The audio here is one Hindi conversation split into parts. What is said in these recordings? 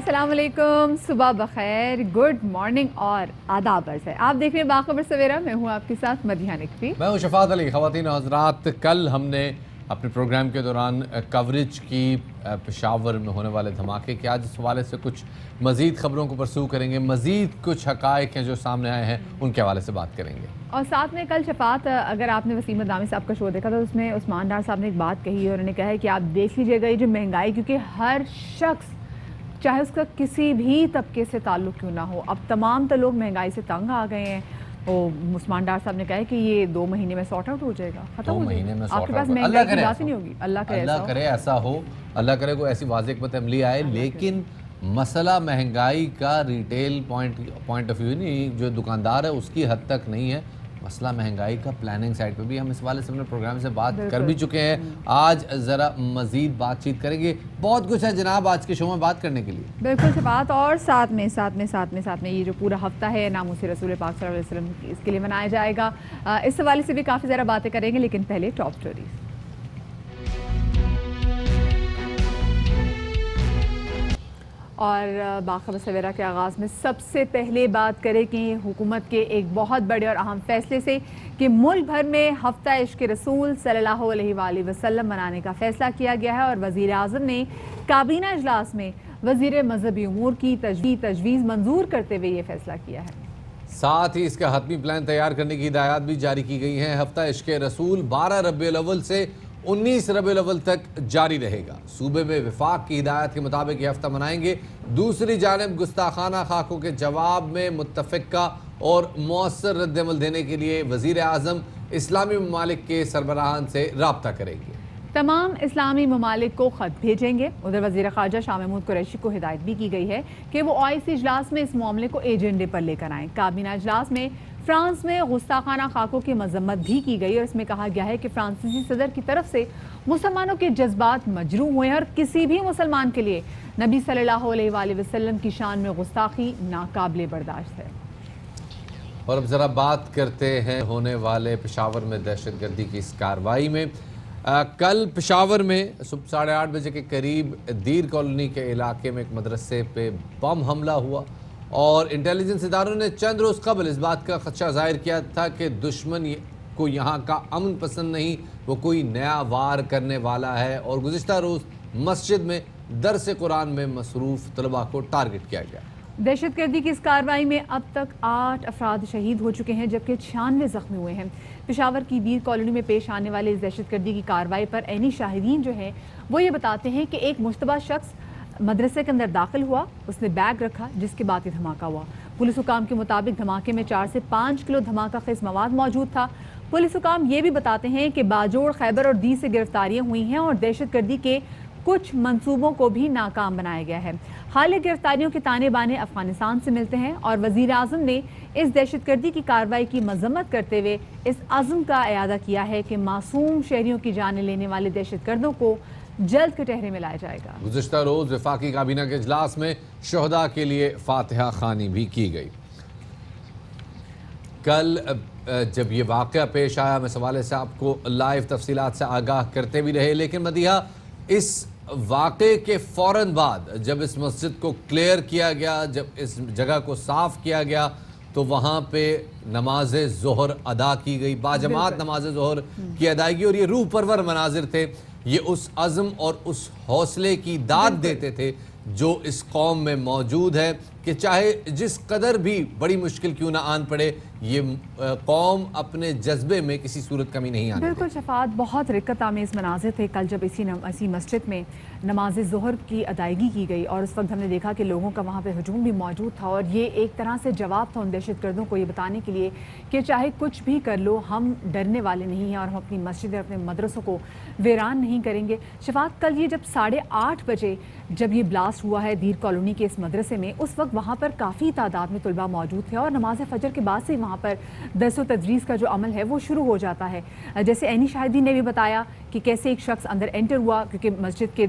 अस्सलाम वालेकुम, सुबह बखैर, गुड मॉर्निंग और आदाब अर्ज़ है। आप देख रहे हैं बाखबर सवेरा, मैं हूँ आपके साथ मदीहा नकवी। मैं हूँ शफात अली। ख़वातीन और हज़रात, कल हमने अपने प्रोग्राम के दौरान कवरेज की पेशावर में होने वाले धमाके के, आज इस हवाले से कुछ मज़ीद ख़बरों को परसू करेंगे, मज़ीद कुछ हक़ाइक़ हैं जो सामने आए हैं उनके हवाले से बात करेंगे। और साथ में कल शफात, अगर आपने वसीम दामी साहब का शो देखा तो उसमें उस्मान डार साहब ने एक बात कही है। उन्होंने कहा है कि आप देख लीजिएगा ये जो महंगाई, क्योंकि हर शख्स चाहे उसका किसी भी तबके से ताल्लुक़ क्यों ना हो, अब तमाम तो लोग महंगाई से तंग आ गए हैं। वो उस्मान डार साहब ने कहा है कि ये 2 महीने में सॉर्ट आउट हो जाएगा, खत्म हो जाएगा, आपके पास महंगाई की बात ही नहीं होगी। अल्लाह करे ऐसा हो, अल्लाह करे कोई ऐसी वाज़ेह हिकमत अमली आए। लेकिन मसला महंगाई का रिटेल पॉइंट ऑफ व्यू नहीं, जो दुकानदार है उसकी हद तक नहीं है, मसला महंगाई का प्लानिंग साइड पे भी हम इस वाले से अपने प्रोग्राम से बात कर भी चुके हैं। आज ज़रा मज़ीद बातचीत करेंगे, बहुत कुछ है जनाब आज के शो में बात करने के लिए। बिल्कुल शफात, और साथ में ये जो पूरा हफ्ता है नामूस रसूल पाक सल्लल्लाहु अलैहि वसल्लम इसके लिए मनाया जाएगा, इस हवाले से भी काफ़ी ज़्यादा बातें करेंगे। लेकिन पहले टॉप स्टोरीज। और बाखबर सवेरा के आगाज़ में सबसे पहले बात करें कि हुकूमत के एक बहुत बड़े और अहम फैसले से कि मुल्क भर में हफ्ता इश्क रसूल सल्लल्लाहु अलैहि वसल्लम मनाने का फैसला किया गया है। और वज़ीर आज़म ने काबीना इजलास में वज़ीर मजहबी उमूर की तजवीज़ मंजूर करते हुए ये फैसला किया है। साथ ही इसका हतमी प्लान तैयार करने की हिदायत भी जारी की गई हैं। हफ्ता इश्क रसूल 12 रबीउल अव्वल से 19 रबीउल अव्वल तक जारी रहेगा। सूबे में विफाक की हिदायत के मुताबिक ये हफ्ता मनाएंगे। दूसरी जानिब गुस्ताखाना खाकों के जवाब में मुत्तफ़िका और मौसर रद्दअमल देने के लिए वज़ीर आज़म इस्लामी ममालिक के सरबराहान से रब्ता करेंगे। तमाम इस्लामी ममालिक को ख़त भेजेंगे। उधर वज़ीर ख़ारजा शाह महमूद कुरैशी को हिदायत भी की गई है कि वो OIC इजलास में इस मामले को एजेंडे पर लेकर आएँ। काबीना इजलास में फ्रांस में गुस्ताखाना खाकों की मजम्मत भी की गई और इसमें कहा गया है कि फ्रांसीसी सदर की तरफ से मुसलमानों के जज्बात मजरूह हुए हैं और किसी भी मुसलमान के लिए नबी सल्लल्लाहु अलैहि वसल्लम की शान में गुस्ताखी नाकाबिले बर्दाश्त है। और अब ज़रा बात करते हैं होने वाले पेशावर में दहशतगर्दी की इस कार्रवाई में। कल पेशावर में सुबह 8:30 बजे के करीब दीर कॉलोनी के इलाके में एक मदरसे पे बम हमला हुआ और इंटेलिजेंस इदारों ने चंद रोज़ कबल इस बात का खदशा जाहिर किया था कि दुश्मन को यहाँ का अमन पसंद नहीं, वो कोई नया वार करने वाला है। और गुज़िश्ता रोज़ मस्जिद में दरस कुरान में मसरूफ़ तलबा को टारगेट किया गया। दहशतगर्दी की इस कार्रवाई में अब तक 8 अफराद शहीद हो चुके हैं जबकि 96 जख्मी हुए हैं। पेशावर की दीर कॉलोनी में पेश आने वाले इस दहशतगर्दी की कार्रवाई पर ऐनी शाहिदीन जो हैं वो ये बताते हैं कि एक मुश्तबा शख्स मदरसे के अंदर दाखिल हुआ, उसने बैग रखा जिसके बाद ये धमाका हुआ। पुलिस हुकाम के मुताबिक धमाके में 4 से 5 किलो धमाका खेज मवाद मौजूद था। पुलिस हुकाम ये भी बताते हैं कि बाजोड़, खैबर और दी से गिरफ्तारियां हुई हैं और दहशतगर्दी के कुछ मंसूबों को भी नाकाम बनाया गया है। हालिया गिरफ्तारियों के ताने बाने अफगानिस्तान से मिलते हैं और वज़ीर आज़म ने इस दहशतगर्दी की कार्रवाई की मजम्मत करते हुए इस अज़्म का इयादा किया है कि मासूम शहरियों की जानें लेने वाले दहशतगर्दों को जल्द कटहरे में लाया जाएगा। गुज़िश्ता रोज़ वफाकी काबीना के इजलास में शहदा के लिए फातिहा खानी भी की गई। कल जब ये वाक़या पेश आया, मैं इस हवाले से आपको लाइव तफसीलात से आगाह करते भी रहे, लेकिन मदीहा इस वाक़े के फ़ौरन बाद जब इस मस्जिद को क्लियर किया गया, जब इस जगह को साफ़ किया गया तो वहाँ पे नमाज ज़ोहर अदा की गई, बाजमात नमाज ज़ोहर की अदायगी। और ये रूह परवर मनाजिर थे, ये उस अज़्म और उस हौसले की दाद देते थे जो इस कौम में मौजूद है कि चाहे जिस कदर भी बड़ी मुश्किल क्यों ना आन पड़े, ये कौम अपने जज्बे में किसी सूरत कमी नहीं आने। बिल्कुल शफात, बहुत रिक्कत आमेज़ मनाजिर थे कल जब इसी मस्जिद में नमाज ज़ोहर की अदायगी की गई और उस वक्त हमने देखा कि लोगों का वहाँ पे हजूम भी मौजूद था और ये एक तरह से जवाब था उन दहशतगर्दों को ये बताने के लिए कि चाहे कुछ भी कर लो, हम डरने वाले नहीं हैं और हम अपनी मस्जिद और अपने मदरसों को वीरान नहीं करेंगे। शफात, कल ये जब 8:30 बजे जब ये ब्लास्ट हुआ है दीर कॉलोनी के इस मदरसे में, उस वक्त वहाँ पर काफ़ी तादाद में तलबा मौजूद थे और नमाज फजर के बाद से वहाँ पर दरस व तदरीस का जो अमल है वो शुरू हो जाता है। जैसे ऐनी शाहिदीन ने भी बताया कि कैसे एक शख्स अंदर एंटर हुआ, क्योंकि मस्जिद के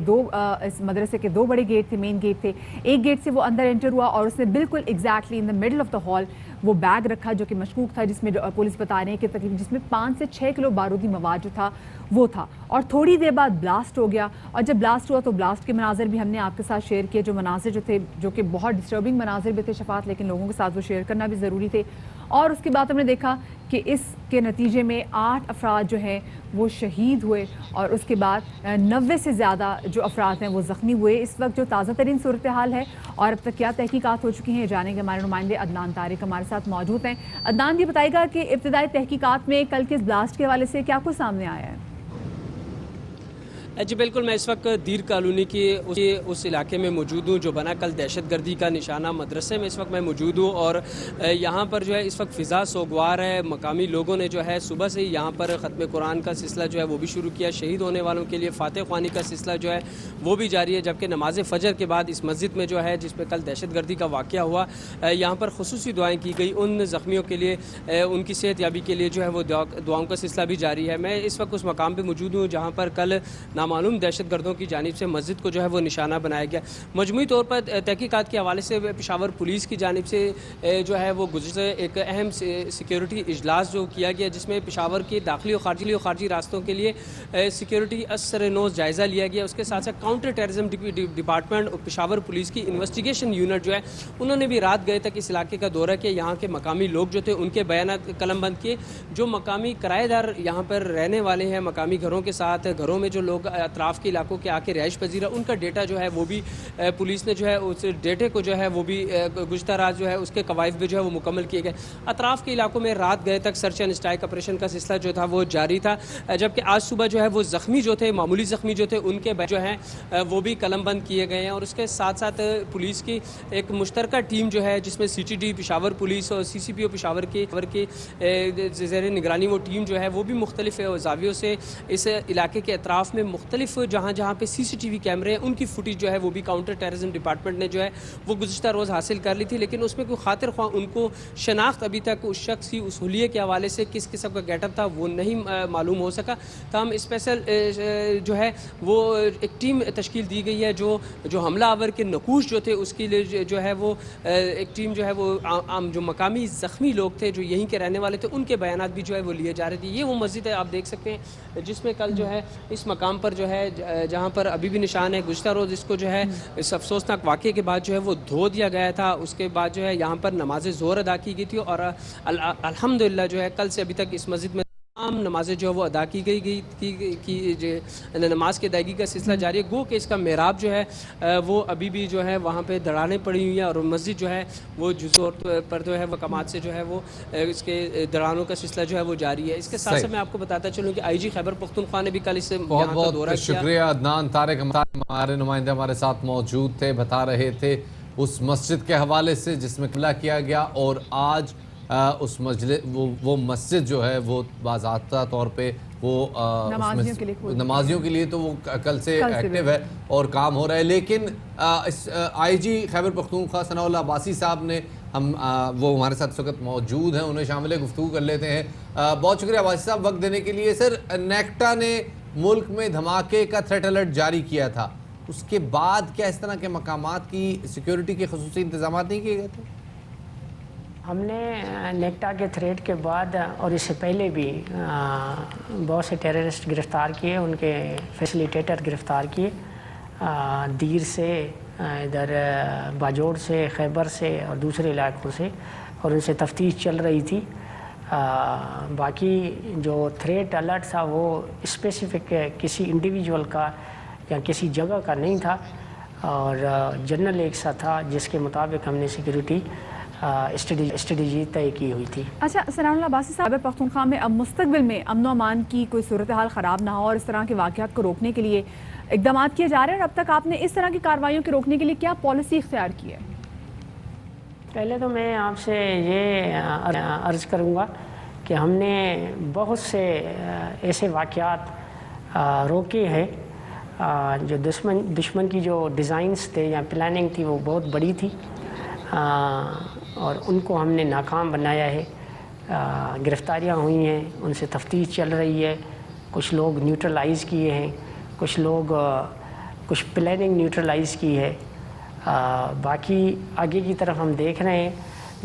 इस मदरसे के 2 बड़े गेट थे, मेन गेट थे। एक गेट से वो अंदर एंटर हुआ और उसने बिल्कुल exactly in the middle of the hall वो बैग रखा जो कि मशकूक था, जिसमें पुलिस बता रहे हैं कि तकरीबन जिसमें 5 से 6 किलो बारूदी मवाद जो था वो था। और थोड़ी देर बाद ब्लास्ट हो गया, और जब ब्लास्ट हुआ तो ब्लास्ट के मनाजिर भी हमने आपके साथ शेयर किए, जो मनाजिर जो थे जो कि बहुत डिस्टर्बिंग मनाजिर भी थे शफात, लेकिन लोगों के साथ वो शेयर करना भी ज़रूरी थे। और उसके बाद हमने देखा कि इसके नतीजे में 8 अफराद जो हैं वो शहीद हुए और उसके बाद 90 से ज़्यादा जो अफराद हैं वो ज़ख्मी हुए। इस वक्त जो ताज़ा तरीन सूरत हाल है और अब तक क्या तहकीकात हो चुकी हैं, जानेंगे। हमारे नुमाइंदे अदनान तारिक हमारे साथ मौजूद हैं। अदनान, ये बताएगा कि इब्तिदाई तहकीकात में कल के इस ब्लास्ट के हवाले से क्या कुछ सामने आया है? जी बिल्कुल, मैं इस वक्त दीर कॉलोनी की उस इलाके में मौजूद हूँ जो बना कल दहशतगर्दी का निशाना मदरसे में इस वक्त मैं मौजूद हूँ। और यहाँ पर जो है इस वक्त फ़िज़ा सोगवार है। मकामी लोगों ने जो है सुबह से ही यहाँ पर ख़त्म कुरान का सिलसिला जो है वो भी शुरू किया। शहीद होने वालों के लिए फ़ातिह ख़्वानी का सिलसिला जो है वो भी जारी है, जबकि नमाज फ़जर के बाद इस मस्जिद में जो है जिसमें कल दहशतगर्दी का वाक़या हुआ, यहाँ पर खुसूसी दुआएँ की गई उन ज़ख्मियों के लिए, उनकी सेहत याबी के लिए जो है वो दुआओं का सिलसिला भी जारी है। मैं इस वक्त उस मकाम पर मौजूद हूँ जहाँ पर कल नामालूम दहशतगर्दों की जानिब से मस्जिद को जो है वो निशाना बनाया गया। मजमूई तौर पर तहकीकात के हवाले से पेशावर पुलिस की जानिब से जो है वो गुज़श्ता एक अहम सिक्योरिटी इजलास जो किया गया, जिसमें पेशावर के दाखिली और ख़ारजी रास्तों के लिए सिक्योरिटी असर नोज़ जायज़ा लिया गया। उसके साथ साथ काउंटर टेररिज्म डिपार्टमेंट और पेशावर पुलिस की इन्वेस्टिगेशन यूनिट जो है उन्होंने भी रात गए तक इस इलाके का दौरा किया। यहाँ के मकामी लोग जो थे उनके बयान कलमबंद किए। जो मकामी किराएदार यहाँ पर रहने वाले हैं, मकामी घरों के साथ घरों में जो लोग अतराफ़ के इलाकों के आके रिहाइश पजीरा, उनका डेटा जो है वो भी पुलिस ने जो है उस डेटे को जो है वो भी गुज़श्ता रात जो है उसके कवायद भी जो है वो मुकम्मल किए गए। अतराफ़ के इलाकों में रात गए तक सर्च एंड स्ट्राइक ऑपरेशन का सिलसिला जो था वो जारी था, जबकि आज सुबह जो है वो ज़ख्मी जो थे, मामूली ज़ख्मी जो थे, उनके जो है वो भी कलमबंद किए गए हैं। और उसके साथ साथ पुलिस की एक मुश्तरका टीम जो है जिसमें CTD पेशावर पुलिस और CCPO पेशावर की ज़ेर निगरानी वो टीम जो है वो भी मुख्तलिफ ज़ावियों से इस इलाके के अतराफ़ में मुख्तलिफ जहाँ पे CCTV कैमरे हैं उनकी फुटेज जो है वो भी काउंटर टेररिज्म डिपार्टमेंट ने जो है वो गुज़श्ता रोज़ हासिल कर ली थी, लेकिन उसमें कोई खातिर ख्वाह उनको शनाख्त अभी तक उस शख्स की उस हुलिये के हवाले से किस किस्म का गेटअप था वो नहीं मालूम हो सका। तमाम स्पेशल जो है वो एक टीम तश्कील दी गई है जो हमलावर के नकूश जो थे उसके लिए जो है वो एक टीम जो है वो आम जो मकामी ज़ख्मी लोग थे जो यहीं के रहने वाले थे उनके बयानात भी जो है वो लिए जा रहे थे। ये वो मस्जिद है आप देख सकते हैं जिसमें कल जो है इस मकाम पर जो है जहाँ पर अभी भी निशान है, गुज़श्ता रोज़ इसको जो है इस अफसोसनाक वाक़े के बाद जो है वो धो दिया गया था। उसके बाद जो है यहाँ पर नमाज ज़ोहर अदा की गई थी और अल्हम्दुलिल्लाह जो है कल से अभी तक इस मस्जिद में तमाम नमाज़ें जो है वो अदा की गई नमाज की अदायगी का सिलसिला जारी है। गो कि इसका मेहराब जो है वो अभी भी जो है वहाँ पे दरारें पड़ी हुई हैं और मस्जिद जो है वो जुज़ोर पर जो है वक़ामात से जो है वो इसके दरारों का सिलसिला जो है वो जारी है। इसके साथ साथ मैं आपको बताता चलूँ कि IG खैबर पख्तूनख्वा ने भी कल इस बहुत बहुत शुक्रिया अदनान तारिक, हमारे नुमाइंदे हमारे साथ मौजूद थे, बता रहे थे उस मस्जिद के हवाले से जिसमें हमला किया गया। और आज उस वो मस्जिद जो है वो बाज़ाब्ता तौर पे वो नमाजियों के लिए तो वो कल से एक्टिव है और काम हो रहा है। लेकिन इस IG खैबर पख्तूनख्वा सनाउल्लाह अब्बासी साहब ने वो हमारे साथ इस वक्त मौजूद हैं, उन्हें शामिल गुफ्तगू कर लेते हैं। बहुत शुक्रिया अब्बासी साहब वक्त देने के लिए। सर, नेक्टा ने मुल्क में धमाके का थ्रेट अलर्ट जारी किया था, उसके बाद क्या इस तरह के मकामात की सिक्योरिटी के खुसूसी इंतजाम नहीं किए गए थे? हमने नेक्टा के थ्रेट के बाद और इससे पहले भी बहुत से टेररिस्ट गिरफ़्तार किए, उनके फैसिलिटेटर गिरफ़्तार किए, दीर से, इधर बाजोड़ से, खैबर से और दूसरे इलाकों से, और उनसे तफ्तीश चल रही थी। बाकी जो थ्रेट अलर्ट था वो स्पेसिफ़िक किसी इंडिविजुअल का या किसी जगह का नहीं था और जनरल एक सा था जिसके मुताबिक हमने सिक्योरिटी स्ट्रेटजी तय की हुई थी। अच्छा सनाउल्लाह अब्बासी साहब, खैबर पख्तूनख्वा में अब मुस्तकबिल में अमन अमान की कोई सूरत हाल ख़राब ना हो और इस तरह के वाक़यात को रोकने के लिए इक़दाम किए जा रहे हैं, और अब तक आपने इस तरह की कार्रवाइयों के रोकने के लिए क्या पॉलिसी इख्तियार की है? पहले तो मैं आपसे ये अर्ज़ करूँगा कि हमने बहुत से ऐसे वाक़यात रोके हैं जो दुश्मन की जो डिज़ाइंस थे या प्लानिंग थी वो बहुत बड़ी थी और उनको हमने नाकाम बनाया है। गिरफ़्तारियाँ हुई हैं, उनसे तफ्तीश चल रही है, कुछ लोग न्यूट्रलाइज़ किए हैं, कुछ प्लानिंग न्यूट्रलाइज़ की है। बाकी आगे की तरफ हम देख रहे हैं,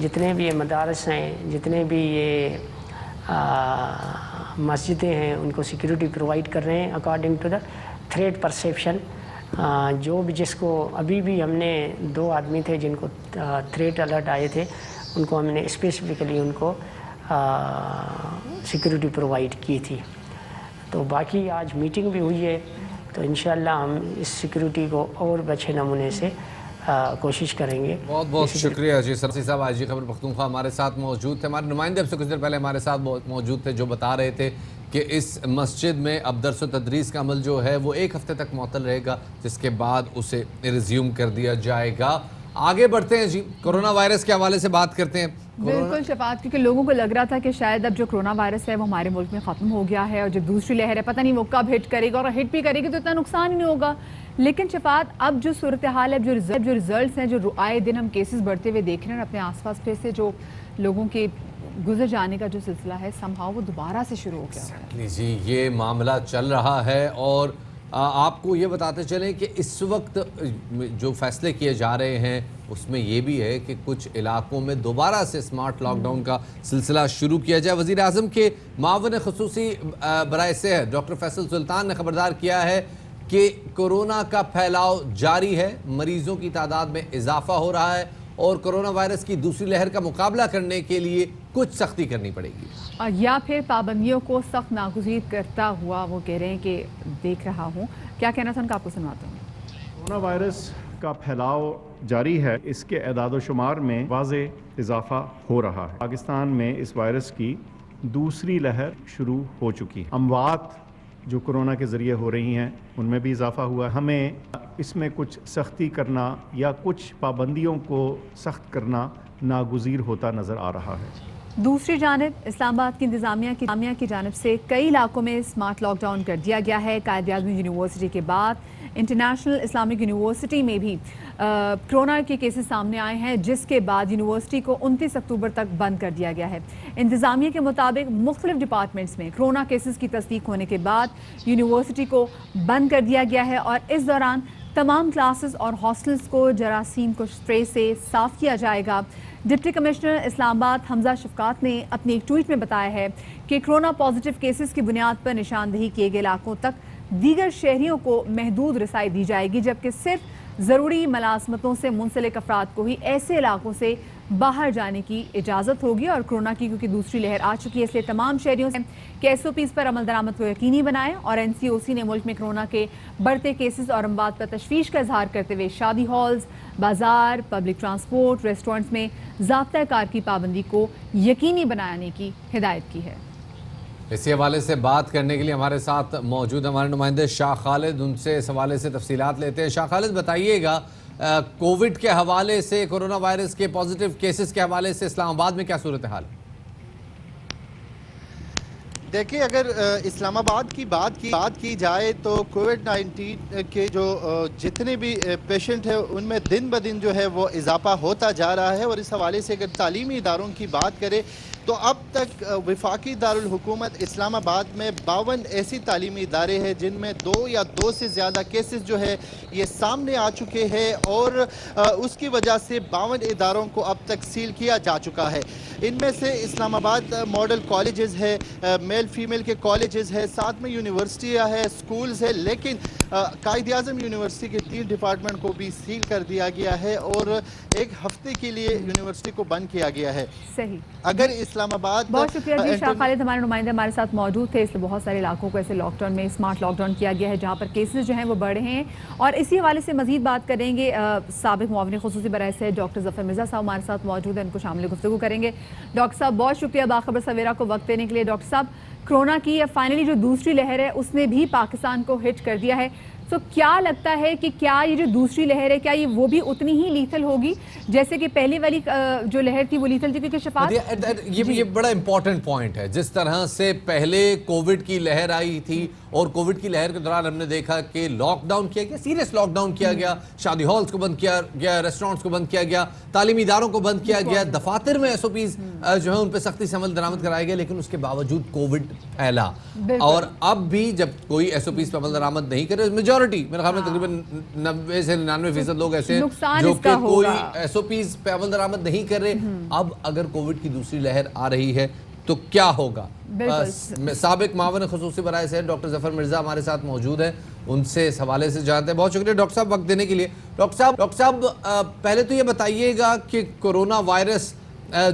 जितने भी ये मदारस हैं, जितने भी ये मस्जिदें हैं, उनको सिक्योरिटी प्रोवाइड कर रहे हैं according to the threat perception. जो भी जिसको अभी भी हमने 2 आदमी थे जिनको थ्रेट अलर्ट आए थे, उनको हमने स्पेसिफिकली उनको सिक्योरिटी प्रोवाइड की थी। तो बाकी आज मीटिंग भी हुई है, तो इंशाल्लाह हम इस सिक्योरिटी को और अच्छे नमूने से कोशिश करेंगे। बहुत बहुत शुक्रिया जी सरसी साहब। आज खबर पख्तूनख्वा हमारे साथ मौजूद थे। हमारे नुमाइंदे अब से कुछ देर पहले हमारे साथ मौजूद थे, जो बता रहे थे कि इस मस्जिद में अब दर्स व तदरीस का अमल जो है वो 1 हफ्ते तक मुअत्तल रहेगा, जिसके बाद उसे रिज्यूम कर दिया जाएगा। आगे बढ़ते हैं जी, कोरोना वायरस के हवाले से बात करते हैं। बिल्कुल शफात, क्योंकि लोगों को लग रहा था कि शायद अब जो कोरोना वायरस है वो हमारे मुल्क में ख़त्म हो गया है और जो दूसरी लहर है पता नहीं वो कब हिट करेगा, और हिट भी करेगी तो इतना नुकसान ही नहीं होगा। लेकिन शफात, अब जो सूरत हाल है, जो रिजल्ट्स हैं, जो आए दिन हम केसेस बढ़ते हुए देख रहे हैं, अपने आसपास फिर से जो लोगों के गुजर जाने का जो सिलसिला है समहाउ वो दोबारा से शुरू हो गया है। जी, ये मामला चल रहा है और आपको ये बताते चलें कि इस वक्त जो फैसले किए जा रहे हैं उसमें ये भी है कि कुछ इलाकों में दोबारा से स्मार्ट लॉकडाउन का सिलसिला शुरू किया जाए। वज़ीर आज़म के मावन ख़ुसूसी बराए सेहत डॉक्टर फैसल सुल्तान ने खबरदार किया है कि कोरोना का फैलाव जारी है, मरीजों की तादाद में इजाफा हो रहा है और कोरोना वायरस की दूसरी लहर का मुकाबला करने के लिए कुछ सख्ती करनी पड़ेगी। या फिर पाबंदियों को सख्त नागुज़ीर करता हुआ वो कह रहे हैं कि देख रहा हूँ। क्या कहना था उनका, आपको सुनवाता हूँ। कोरोना वायरस का फैलाव जारी है, इसके एदाद-ओ-शुमार में वाज़े इजाफा हो रहा है। पाकिस्तान में इस वायरस की दूसरी लहर शुरू हो चुकी है। अमवात जो कोरोना के ज़रिए हो रही हैं उनमें भी इजाफा हुआ है। हमें इसमें कुछ सख्ती करना या कुछ पाबंदियों को सख्त करना नागुज़ीर होता नज़र आ रहा है। दूसरी जानिब इस्लामाबाद की इंतज़ामिया की जानिब से कई इलाकों में स्मार्ट लॉकडाउन कर दिया गया है। कायद-ए-आज़म यूनिवर्सिटी के बाद इंटरनेशनल इस्लामिक यूनिवर्सिटी में भी कोरोना के केसेस सामने आए हैं, जिसके बाद यूनिवर्सिटी को 29 अक्टूबर तक बंद कर दिया गया है। इंतज़ामिया के मुताबिक मुख्तलिफ डिपार्टमेंट्स में कोरोना केसेस की तस्दीक होने के बाद यूनिवर्सिटी को बंद कर दिया गया है और इस दौरान तमाम क्लासेस और हॉस्टल्स को जरासीम को स्प्रे से साफ किया जाएगा। डिप्टी कमिश्नर इस्लामाबाद हमजा शफकात ने अपने एक ट्वीट में बताया है कि कोरोना पॉजिटिव केसेस की बुनियाद पर निशानदही किए गए इलाकों तक दीगर शहरियों को महदूद रसाई दी जाएगी, जबकि सिर्फ ज़रूरी मुलाजमतों से मुंसलिक अफराद को ही ऐसे इलाकों से बाहर जाने की इजाज़त होगी। और कोरोना की क्योंकि दूसरी लहर आ चुकी है, इसलिए तमाम शहरियों से कि SOPs पर अमल दरामद को यकीनी बनाएं। और NCOC ने मुल्क में कोरोना के बढ़ते केसेस और अमवात पर तशवीश का इजहार करते हुए शादी हॉल्स, बाजार, पब्लिक ट्रांसपोर्ट, रेस्टोरेंट्स में ज़ाब्ता कार की पाबंदी को यकीनी बनाने की हिदायत की है। इसी हवाले से बात करने के लिए हमारे साथ मौजूद हमारे नुमाइंदे शाह खालिद, उनसे इस हवाले से तफसीलात लेते हैं। शाह खालिद, बताइएगा कोविड के हवाले से, कोरोना वायरस के पॉजिटिव केसेस के हवाले से इस्लामाबाद में क्या सूरत हाल है? देखिए, अगर इस्लामाबाद की बात की जाए तो कोविड-19 के जो जितने भी पेशेंट हैं उनमें दिन ब दिन जो है वो इजाफा होता जा रहा है। और इस हवाले से अगर तालीमी इदारों की बात करें तो अब तक वफाकी दारुल हुकूमत इस्लामाबाद में 52 ऐसी तालीमी इदारे हैं जिनमें 2 या 2 से ज़्यादा केसेस जो है ये सामने आ चुके हैं और उसकी वजह से 52 इदारों को अब तक सील किया जा चुका है। इनमें से इस्लामाबाद मॉडल कॉलेजेस है, मेल फीमेल के कॉलेजेस है, साथ में यूनिवर्सिटियाँ है, स्कूल्स है, लेकिन कायद-ए-आज़म यूनिवर्सिटी के 3 डिपार्टमेंट को भी सील कर दिया गया है और 1 हफ्ते के लिए यूनिवर्सिटी को बंद किया गया है। सही। अगर इस्लामाबाद, बहुत शुक्रिया जी। शाह खालिद हमारे नुमाइंदे हमारे साथ मौजूद थे। इसलिए बहुत सारे इलाकों को ऐसे लॉकडाउन में स्मार्ट लॉकडाउन किया गया है जहाँ पर केसेस जो हैं वो बढ़ रहे हैं। और इसी हवाले से मजीद बात करेंगे, साबिक मुआविन ख़ुसूसी बराए से डॉक्टर ज़फ़र मिर्ज़ा साहब हमारे साथ मौजूद हैं, उनको शामिल गुफ्तगू करेंगे। डॉक्टर साहब, बहुत शुक्रिया बाखबर सवेरा को वक्त देने के लिए। डॉक्टर साहब, कोरोना की फाइनली जो दूसरी लहर है उसने भी पाकिस्तान को हिट कर दिया है। सो क्या लगता है कि क्या ये जो दूसरी लहर है क्या ये वो भी उतनी ही लीथल होगी जैसे कि पहले वाली जो लहर थी वो लीथल थी? क्योंकि शफात ये बड़ा इंपॉर्टेंट पॉइंट है। जिस तरह से पहले कोविड की लहर आई थी और कोविड की लहर के दौरान हमने देखा कि लॉकडाउन किया गया, सीरियस लॉकडाउन किया गया, शादी हॉल्स को बंद किया गया, रेस्टोरेंट्स को बंद किया गया, तालीमी इदारों को बंद किया गया, दफातर में SOPs जो है उन पर सख्ती से अमल दरामद कराया गया, लेकिन उसके बावजूद कोविड फैला। और अब भी जब कोई SOPs पर अमल दरामद नहीं करे, मेजॉरिटी मेरे ख्याल में तकरीबन 90 से 99% लोग ऐसे हैं जो कि कोई SOPs पे अमल दरामद नहीं कर रहे। अब अगर कोविड की दूसरी लहर आ रही है तो क्या होगा? साबिक मावन खुसूसी बराए से डॉक्टर जफर मिर्जा हमारे साथ मौजूद है, उनसे इस हवाले से जानते हैं। बहुत शुक्रिया डॉक्टर साहब वक्त देने के लिए। डॉक्टर साहब पहले तो ये बताइएगा कि कोरोना वायरस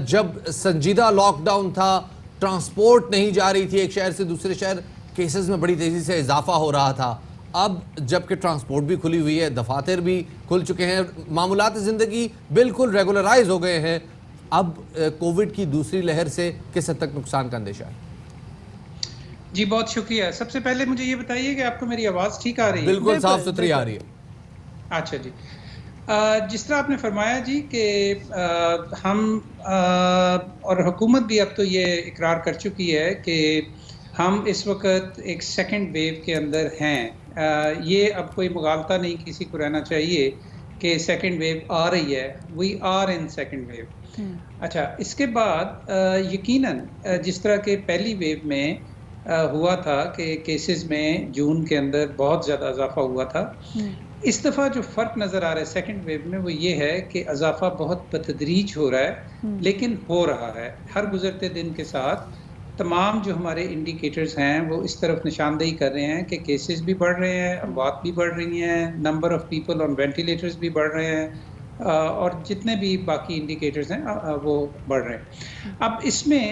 जब संजीदा लॉकडाउन था, ट्रांसपोर्ट नहीं जा रही थी एक शहर से दूसरे शहर, केसेस में बड़ी तेजी से इजाफा हो रहा था। अब जबकि ट्रांसपोर्ट भी खुली हुई है, दफातर भी खुल चुके हैं, मामूलात ज़िंदगी बिल्कुल रेगुलराइज हो गए हैं, अब कोविड की दूसरी लहर से किस हद तक नुकसान का अंदेशा है? जी बहुत शुक्रिया। सबसे पहले मुझे ये बताइए कि आपको मेरी आवाज़ ठीक आ रही है? बिल्कुल साफ सुथरी आ रही है। अच्छा जी। जिस तरह आपने फरमाया जी कि हम और हुकूमत भी अब तो ये इकरार कर चुकी है कि हम इस वक्त एक सेकंड वेव के अंदर हैं। ये अब कोई मुगालता नहीं किसी को रहना चाहिए कि सेकंड वेव आ रही है। We are in second wave. अच्छा, इसके बाद यकीनन जिस तरह के पहली वेव में हुआ था कि केसेस में जून के अंदर बहुत ज़्यादा इजाफा हुआ था, इस दफ़ा जो फ़र्क नज़र आ रहा है सेकंड वेव में वो ये है कि इजाफा बहुत बतदरीज हो रहा है, लेकिन हो रहा है। हर गुजरते दिन के साथ तमाम जो हमारे इंडिकेटर्स हैं वो इस तरफ निशानदेही कर रहे हैं कि केसेस भी बढ़ रहे हैं, अमवात भी बढ़ रही हैं, number of people on ventilators भी बढ़ रहे हैं, और जितने भी बाकी इंडिकेटर्स हैं वो बढ़ रहे हैं। अब इसमें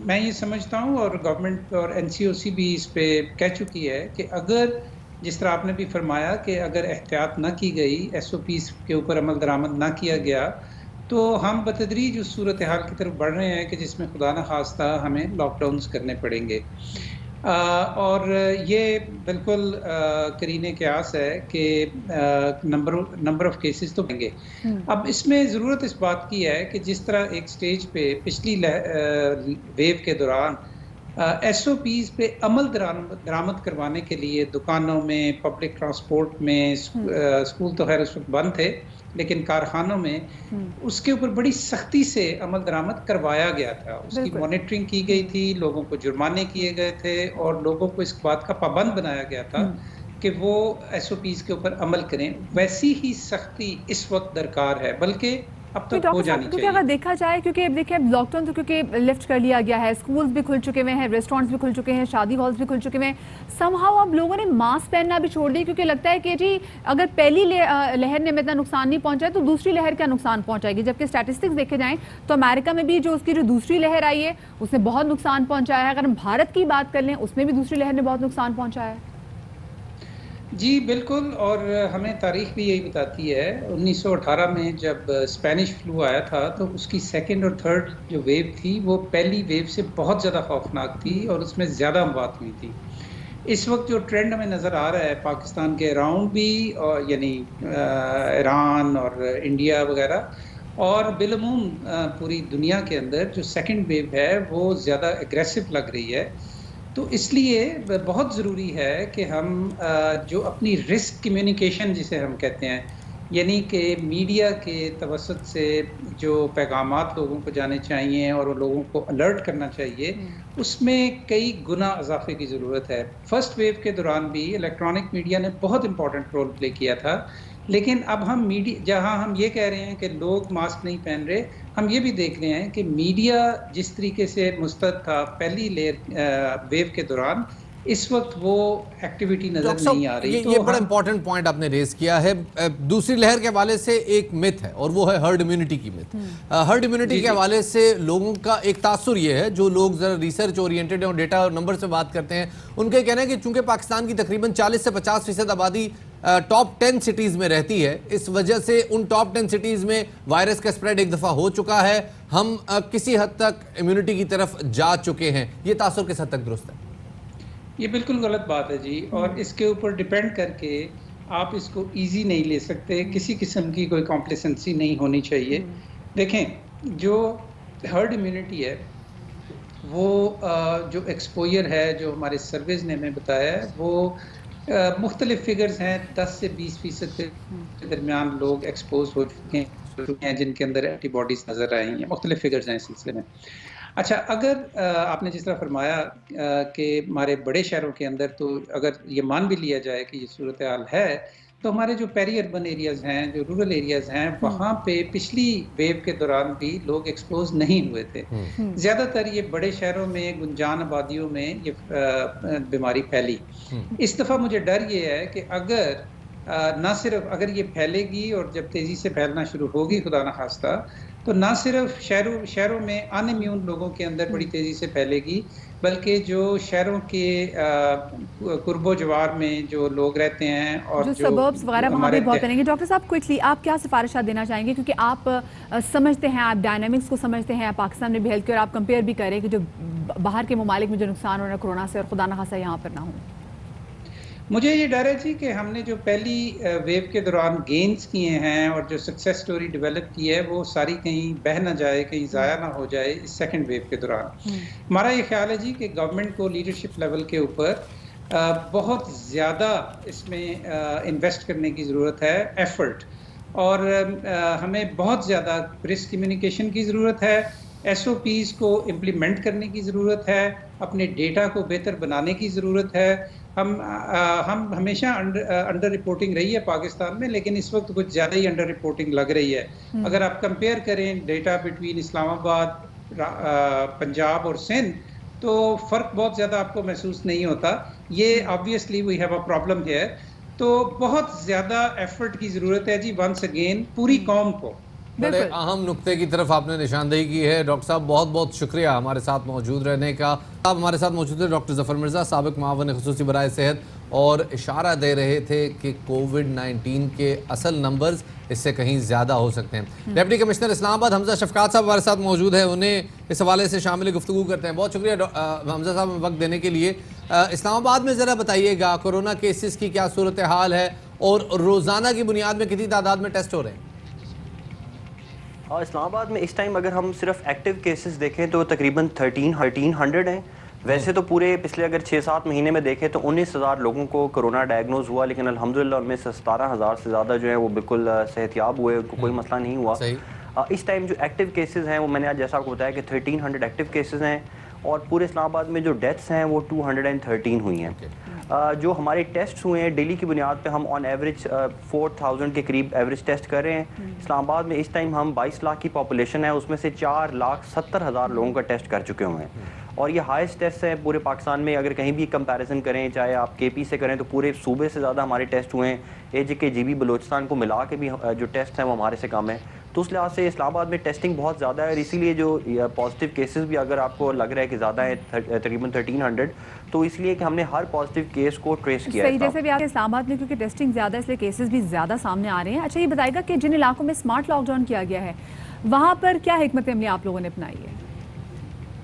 मैं ये समझता हूँ और गवर्नमेंट और NCOC भी इस पे कह चुकी है कि अगर जिस तरह आपने भी फरमाया कि अगर एहतियात ना की गई, SOPs के ऊपर अमल दरामद ना किया गया, तो हम बतदरीज उस सूरत हाल की तरफ बढ़ रहे हैं कि जिसमें खुदा न खास्ता हमें लॉकडाउन्स करने पड़ेंगे। और ये बिल्कुल करीने क़यास है कि नंबर ऑफ़ केसेस तो बढ़ेंगे। अब इसमें ज़रूरत इस बात की है कि जिस तरह एक स्टेज पे पिछली वेव के दौरान SOPs पे अमल दरामद करवाने के लिए दुकानों में, पब्लिक ट्रांसपोर्ट में, स्कूल तो खैर उस वक्त बंद थे, लेकिन कारखानों में उसके ऊपर बड़ी सख्ती से अमल दरामद करवाया गया था। उसकी मॉनिटरिंग की गई थी, लोगों को जुर्माने किए गए थे और लोगों को इस बात का पाबंद बनाया गया था कि वो SOPs के ऊपर अमल करें। वैसी ही सख्ती इस वक्त दरकार है, बल्कि अब तक हो जानी चाहिए। अगर देखा जाए, क्योंकि अब देखिए लॉकडाउन तो क्योंकि लिफ्ट कर लिया गया है, स्कूल्स भी खुल चुके हुए हैं, रेस्टोरेंट्स भी खुल चुके हैं, शादी हॉल्स भी खुल चुके हैं, समहाउ अब लोगों ने मास्क पहनना भी छोड़ दिया, क्योंकि लगता है कि जी अगर पहली लहर ने इतना नुकसान नहीं पहुंचाया तो दूसरी लहर क्या नुकसान पहुंचाएगी। जबकि स्टैटिस्टिक्स देखे जाएं तो अमेरिका में भी जो उसकी जो दूसरी लहर आई है उसने बहुत नुकसान पहुंचाया है। अगर हम भारत की बात कर लें उसमें भी दूसरी लहर ने बहुत नुकसान पहुंचाया है। जी बिल्कुल, और हमें तारीख भी यही बताती है। 1918 में जब स्पेनिश फ्लू आया था तो उसकी सेकंड और थर्ड जो वेव थी वो पहली वेव से बहुत ज़्यादा खौफनाक थी और उसमें ज़्यादा अमवात हुई थी। इस वक्त जो ट्रेंड हमें नज़र आ रहा है पाकिस्तान के अराउंड भी, और यानी ईरान और इंडिया वगैरह, और बिलमूम पूरी दुनिया के अंदर जो सेकंड वेव है वो ज़्यादा एग्रेसिव लग रही है। तो इसलिए बहुत ज़रूरी है कि हम जो अपनी रिस्क कम्युनिकेशन जिसे हम कहते हैं, यानी कि मीडिया के तवसत से जो पैगामात लोगों को जाने चाहिए और लोगों को अलर्ट करना चाहिए, उसमें कई गुना इजाफे की ज़रूरत है। फर्स्ट वेव के दौरान भी इलेक्ट्रॉनिक मीडिया ने बहुत इंपॉर्टेंट रोल प्ले किया था, लेकिन अब हम मीडिया, जहां हम ये कह रहे हैं कि लोग मास्क नहीं पहन रहे, हम ये भी देख रहे हैं कि मीडिया जिस तरीके से मुस्तैद था पहली वेव के दौरान, इस वक्त वो एक्टिविटी नजर नहीं आ रही। ये बड़ा इंपॉर्टेंट पॉइंट आपने रेज किया है। दूसरी लहर के हवाले से एक मिथ है और वो है हर्ड इम्यूनिटी की मिथ। हर्ड इम्यूनिटी के हवाले से लोगों का एक तासुर ये है, जो लोग जरा रिसर्च ओरिएंटेड और डेटा और नंबर से बात करते हैं, उनका कहना है कि चूंकि पाकिस्तान की तकरीबन 40 से 50% आबादी टॉप 10 सिटीज में रहती है, इस वजह से उन टॉप 10 सिटीज में वायरस का स्प्रेड एक दफा हो चुका है, हम किसी हद तक इम्यूनिटी की तरफ जा चुके हैं। ये तासुर किस हद तक दुरुस्त है? ये बिल्कुल गलत बात है जी, और इसके ऊपर डिपेंड करके आप इसको इजी नहीं ले सकते, किसी किस्म की कोई कॉम्प्लेसेंसी नहीं होनी चाहिए। देखें, जो हर्ड इम्यूनिटी है वो जो एक्सपोजर है, जो हमारे सर्वेज ने हमें बताया है, वो मुख्तलिफ फिगर्स हैं, 10 से 20% के दरमियान लोग एक्सपोज हो चुके हैं जिनके अंदर एंटीबॉडीज नज़र आई हैं। मुख्तलिफ फिगर्स हैं इस सिलसिले में। अच्छा, अगर आपने जिस तरह फरमाया कि हमारे बड़े शहरों के अंदर, तो अगर ये मान भी लिया जाए कि ये सूरत हाल है, तो हमारे जो पेरी अर्बन एरियाज़ हैं, जो रूरल एरियाज़ हैं, वहाँ पे पिछली वेव के दौरान भी लोग एक्सपोज नहीं हुए थे। ज़्यादातर ये बड़े शहरों में, गुंजान आबादियों में ये बीमारी फैली। इस दफ़ा मुझे डर ये है कि अगर ना सिर्फ अगर ये फैलेगी और जब तेज़ी से फैलना शुरू होगी खुदा न खास्ता, तो ना सिर्फ शहरों में अनइम्यून लोगों के अंदर बड़ी तेज़ी से फैलेगी, बल्कि जो शहरों के कुर्बो जवार में जो लोग रहते हैं और जो सबर्ब्स वगैरह वहाँ भी बहुत फैलेंगे। डॉक्टर साहब, क्विकली आप क्या सिफारिशात देना चाहेंगे, क्योंकि आप समझते हैं, आप डायनामिक्स को समझते हैं, पाकिस्तान में भी हेल्थ केयर आप कंपेयर भी करें कि जो बाहर के ममालिक में जो नुकसान हो रहा है कोरोना से, और खुदा न खास्ता यहाँ पर ना हो। मुझे ये डर है जी कि हमने जो पहली वेव के दौरान गेन्स किए हैं और जो सक्सेस स्टोरी डेवलप की है, वो सारी कहीं बह ना जाए, कहीं ज़ाया ना हो जाए इस सेकंड वेव के दौरान। हमारा ये ख्याल है जी कि गवर्नमेंट को लीडरशिप लेवल के ऊपर बहुत ज़्यादा इसमें इन्वेस्ट करने की ज़रूरत है, एफर्ट, और हमें बहुत ज़्यादा रिस्क कम्युनिकेशन की ज़रूरत है, SOPs को इम्प्लीमेंट करने की ज़रूरत है, अपने डेटा को बेहतर बनाने की ज़रूरत है। हम हमेशा अंडर रिपोर्टिंग रही है पाकिस्तान में, लेकिन इस वक्त कुछ ज़्यादा ही अंडर रिपोर्टिंग लग रही है। अगर आप कंपेयर करें डेटा बिटवीन इस्लामाबाद, पंजाब और सिंध, तो फ़र्क बहुत ज़्यादा आपको महसूस नहीं होता। ये obviously we have a problem here. तो बहुत ज़्यादा एफर्ट की ज़रूरत है जी, वंस अगेन पूरी कौम को। बड़े अहम नुक्ते की तरफ आपने निशानदेही की है। डॉक्टर साहब, बहुत बहुत शुक्रिया हमारे साथ मौजूद रहने का। आप हमारे साथ मौजूद थे डॉक्टर जफर मिर्ज़ा, साबिक मुआवन खुसूसी बराए सेहत, और इशारा दे रहे थे कि कोविड-19 के असल नंबर्स इससे कहीं ज़्यादा हो सकते हैं। डिप्टी कमिश्नर इस्लामाबाद हमजा शफकात साहब हमारे साथ मौजूद है, उन्हें इस हवाले से शामिल गुफ्तगू करते हैं। बहुत शुक्रिया हमजा साहब वक्त देने के लिए। इस्लामाबाद में ज़रा बताइएगा, कोरोना केसेस की क्या सूरत हाल है और रोज़ाना की बुनियाद में कितनी तादाद में टेस्ट हो रहे हैं? इस्लामाबाद में इस टाइम अगर हम सिर्फ एक्टिव केसेस देखें तो तकरीबन 1300 हैं। वैसे तो पूरे पिछले अगर 6-7 महीने में देखें तो 19,000 लोगों को कोरोना डायग्नोज हुआ, लेकिन अल्हम्दुलिल्लाह उनमें से 17,000 से ज़्यादा जो है वो बिल्कुल सेहतयाब हुए, उनको कोई मसला नहीं हुआ। इस टाइम जो एक्टिव केसेस हैं वो मैंने आज जैसा आपको बताया कि 1300 एक्टिव केसेस हैं, और पूरे इस्लामाबाद में जो डेथ्स हैं वो 213 हुई हैं। जो हमारे टेस्ट हुए हैं डेली की बुनियाद पे हम ऑन एवरेज 4000 के करीब एवरेज टेस्ट कर रहे हैं। इस्लामाबाद में इस टाइम हम 22 लाख की पॉपुलेशन है, उसमें से 4,70,000 लोगों का टेस्ट कर चुके हुए हैं, और ये हाईएस्ट टेस्ट है पूरे पाकिस्तान में। अगर कहीं भी कंपैरिजन करें, चाहे आप KP से करें, तो पूरे सूबे से ज़्यादा हमारे टेस्ट हुए हैं। AJK GB बलोचिस्तान को मिला के भी जो टेस्ट हैं वो हमारे से कम है। तो उस लिहाज से इस्लामाबाद में टेस्टिंग बहुत ज़्यादा है, और इसीलिए जो पॉजिटिव केसेस भी अगर आपको लग रहा है कि ज़्यादा है तकरीबन 1300, तो इसलिए कि हमने हर पॉजिटिव केस को ट्रेस किया है। सही, जैसे भी आपके इस्लामाबाद में क्योंकि टेस्टिंग ज़्यादा है इसलिए केसेस भी ज़्यादा सामने आ रहे हैं। अच्छा, ये बताएगा कि जिन इलाकों में स्मार्ट लॉकडाउन किया गया है वहाँ पर क्या हिकमत अमली आप लोगों ने अपनाई है?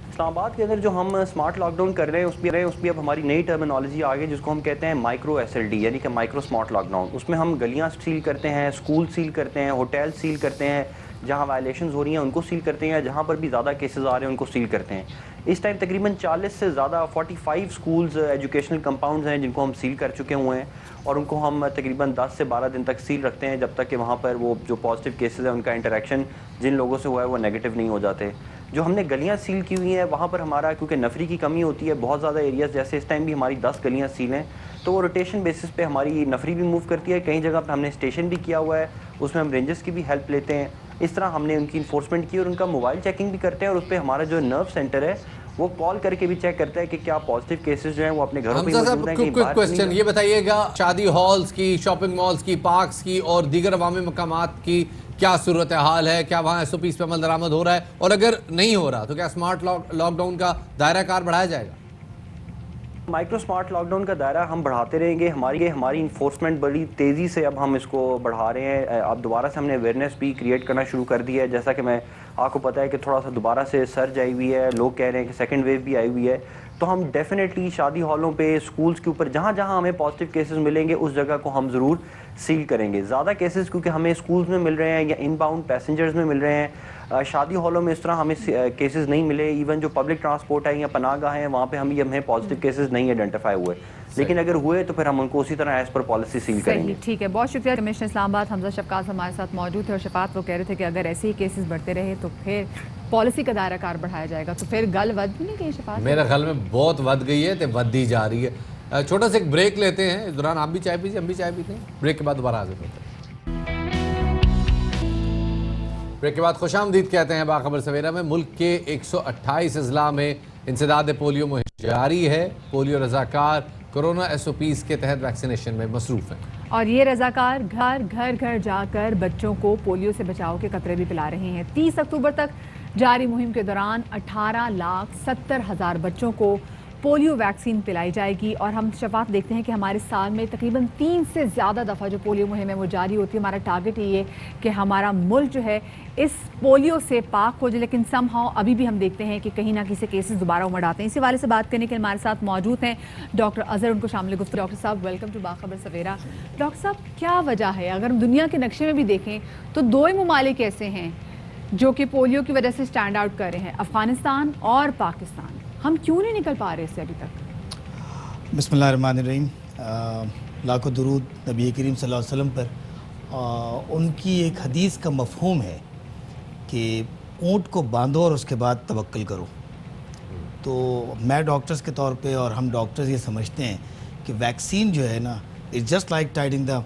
इस्लामाबाद के अंदर जो हम स्मार्ट लॉकडाउन कर रहे हैं उस पर अब हमारी नई टर्मिनोलॉजी आ गई, जिसको हम कहते हैं माइक्रो SLD, यानी कि माइक्रो स्मार्ट लॉकडाउन। उसमें हम गलियाँ सील करते हैं, स्कूल सील करते हैं, होटल सील करते हैं, जहाँ वायलेशंस हो रही हैं उनको सील करते हैं, जहाँ पर भी ज़्यादा केसेस आ रहे हैं उनको सील करते हैं। इस टाइम तकरीबन 40 से ज़्यादा 45 स्कूल्स एजुकेशनल कंपाउंड्स हैं जिनको हम सील कर चुके हुए हैं, और उनको हम तकरीबन 10 से 12 दिन तक सील रखते हैं, जब तक कि वहाँ पर वो जो पॉजिटिव केसेस हैं उनका इंटरेक्शन जिन लोगों से हुआ है वो नेगेटिव नहीं हो जाते। जो हमने गलियाँ सील की हुई हैं वहाँ पर हमारा क्योंकि नफरी की कमी होती है बहुत ज़्यादा एरियाज़, जैसे इस टाइम भी हमारी 10 गलियाँ सील हैं, तो वो रोटेशन बेसिस पे हमारी नफरी भी मूव करती है। कई जगह पर हमने स्टेशन भी किया हुआ है, उसमें हम रेंजर्स की भी हेल्प लेते हैं। इस तरह हमने उनकी इन्फोर्समेंट की और उनका मोबाइल चेकिंग भी करते हैं, और उस पर हमारा जो नर्व सेंटर है वो कॉल करके भी चेक करता है कि क्या पॉजिटिव केसेस जो हैं वो अपने घरों पे मौजूद हैं कि बाहर। क्वेश्चन ये बताइएगा, शादी हॉल्स की, शॉपिंग मॉल्स की, पार्क्स की और दीगर अवामी मकामात की क्या सूरत हाल है? क्या वहाँ SOPs पे अमल दरामद हो रहा है, और अगर नहीं हो रहा तो क्या स्मार्ट लॉकडाउन का दायरा कार बढ़ाया जाएगा? माइक्रो स्मार्ट लॉकडाउन का दायरा हम बढ़ाते रहेंगे। हमारी इन्फोर्समेंट बड़ी तेज़ी से अब हम इसको बढ़ा रहे हैं। अब दोबारा से हमने अवेयरनेस भी क्रिएट करना शुरू कर दिया है। जैसा कि मैं आपको पता है कि थोड़ा सा दोबारा से सर्ज आई हुई है, लोग कह रहे हैं कि सेकंड वेव भी आई हुई है, तो हम डेफिनेटली शादी हॉलों पे, स्कूल्स के ऊपर जहाँ जहाँ हमें पॉजिटिव केसेस मिलेंगे उस जगह को हम ज़रूर सील करेंगे। ज़्यादा केसेस क्योंकि हमें स्कूल्स में मिल रहे हैं या इनबाउंड पैसेंजर्स में मिल रहे हैं, शादी हॉलों में इस तरह हमें केसेस नहीं मिले। इवन जो पब्लिक ट्रांसपोर्ट है या पनाहगाह हैं वहाँ पे हमें पॉजिटिव केसेस नहीं आइडेंटिफाई हुए, लेकिन अगर हुए तो फिर हम उनको उसी तरह एज पर पॉलिसी सील करेंगे। ठीक है, बहुत शुक्रिया। कमिश्नर इस्लामाबाद हमजा शफकात हमारे साथ मौजूद थे और शफात वो कह रहे थे कि अगर ऐसे ही केसेस बढ़ते रहे तो फिर पॉलिसी का दायरा कार बढ़ाया जाएगा, तो फिर गल वध भी नहीं गई शफात? मेरे ख्याल में बहुत वध गई है तो वधती जा रही है। छोटा सा एक ब्रेक लेते हैं, इस दौरान आप भी चाय पीजिए, हम भी चाय पीते हैं। ब्रेक के बाद दोबारा हाजिर होते हैं। ब्रेक के बाद खुशामदीद कहते हैं बाखबर सवेरा में। मुल्क के 128 अजला में इंसदाद पोलियो मुहिम जारी है। पोलियो रजाकार कोरोना SOPs के तहत वैक्सीनेशन में मसरूफ हैं और ये रजाकार घर घर घर जाकर बच्चों को पोलियो से बचाव के कतरे भी पिला रहे हैं। 30 अक्टूबर तक जारी मुहिम के दौरान 18,70,000 बच्चों को पोलियो वैक्सीन पिलाई जाएगी और हम शफात देखते हैं कि हमारे साल में तकरीबन 3 से ज़्यादा दफ़ा जो पोलियो मुहिम है वो जारी होती है। हमारा टारगेट ये कि हमारा मुल्क जो है इस पोलियो से पाक हो जाए, लेकिन समहाउ अभी भी हम देखते हैं कि कहीं ना कहीं से केसेस दोबारा उमड़ आते हैं। इसी वाले से बात करने के लिए हमारे साथ मौजूद हैं डॉक्टर अजहर, उनको शामिल गुफ्तगू। डॉक्टर साहब वेलकम टू बाखबर सवेरा। डॉक्टर साहब, क्या वजह है, अगर हम दुनिया के नक्शे में भी देखें तो 2 ही ममालिक ऐसे हैं जो कि पोलियो की वजह से स्टैंड आउट कर रहे हैं, अफगानिस्तान और पाकिस्तान। हम क्यों नहीं निकल पा रहे इससे अभी तक? बिस्मिल्लाहिर्रहमानिर्रहीम। लाखों दुरूद नबी करीम सल्लल्लाहु अलैहि वसल्लम पर। उनकी एक हदीस का मफ़हूम है कि ऊँट को बांधो और उसके बाद तवक्कुल करो। तो मैं डॉक्टर्स के तौर पे और हम डॉक्टर्स ये समझते हैं कि वैक्सीन जो है ना, it's just like tidying the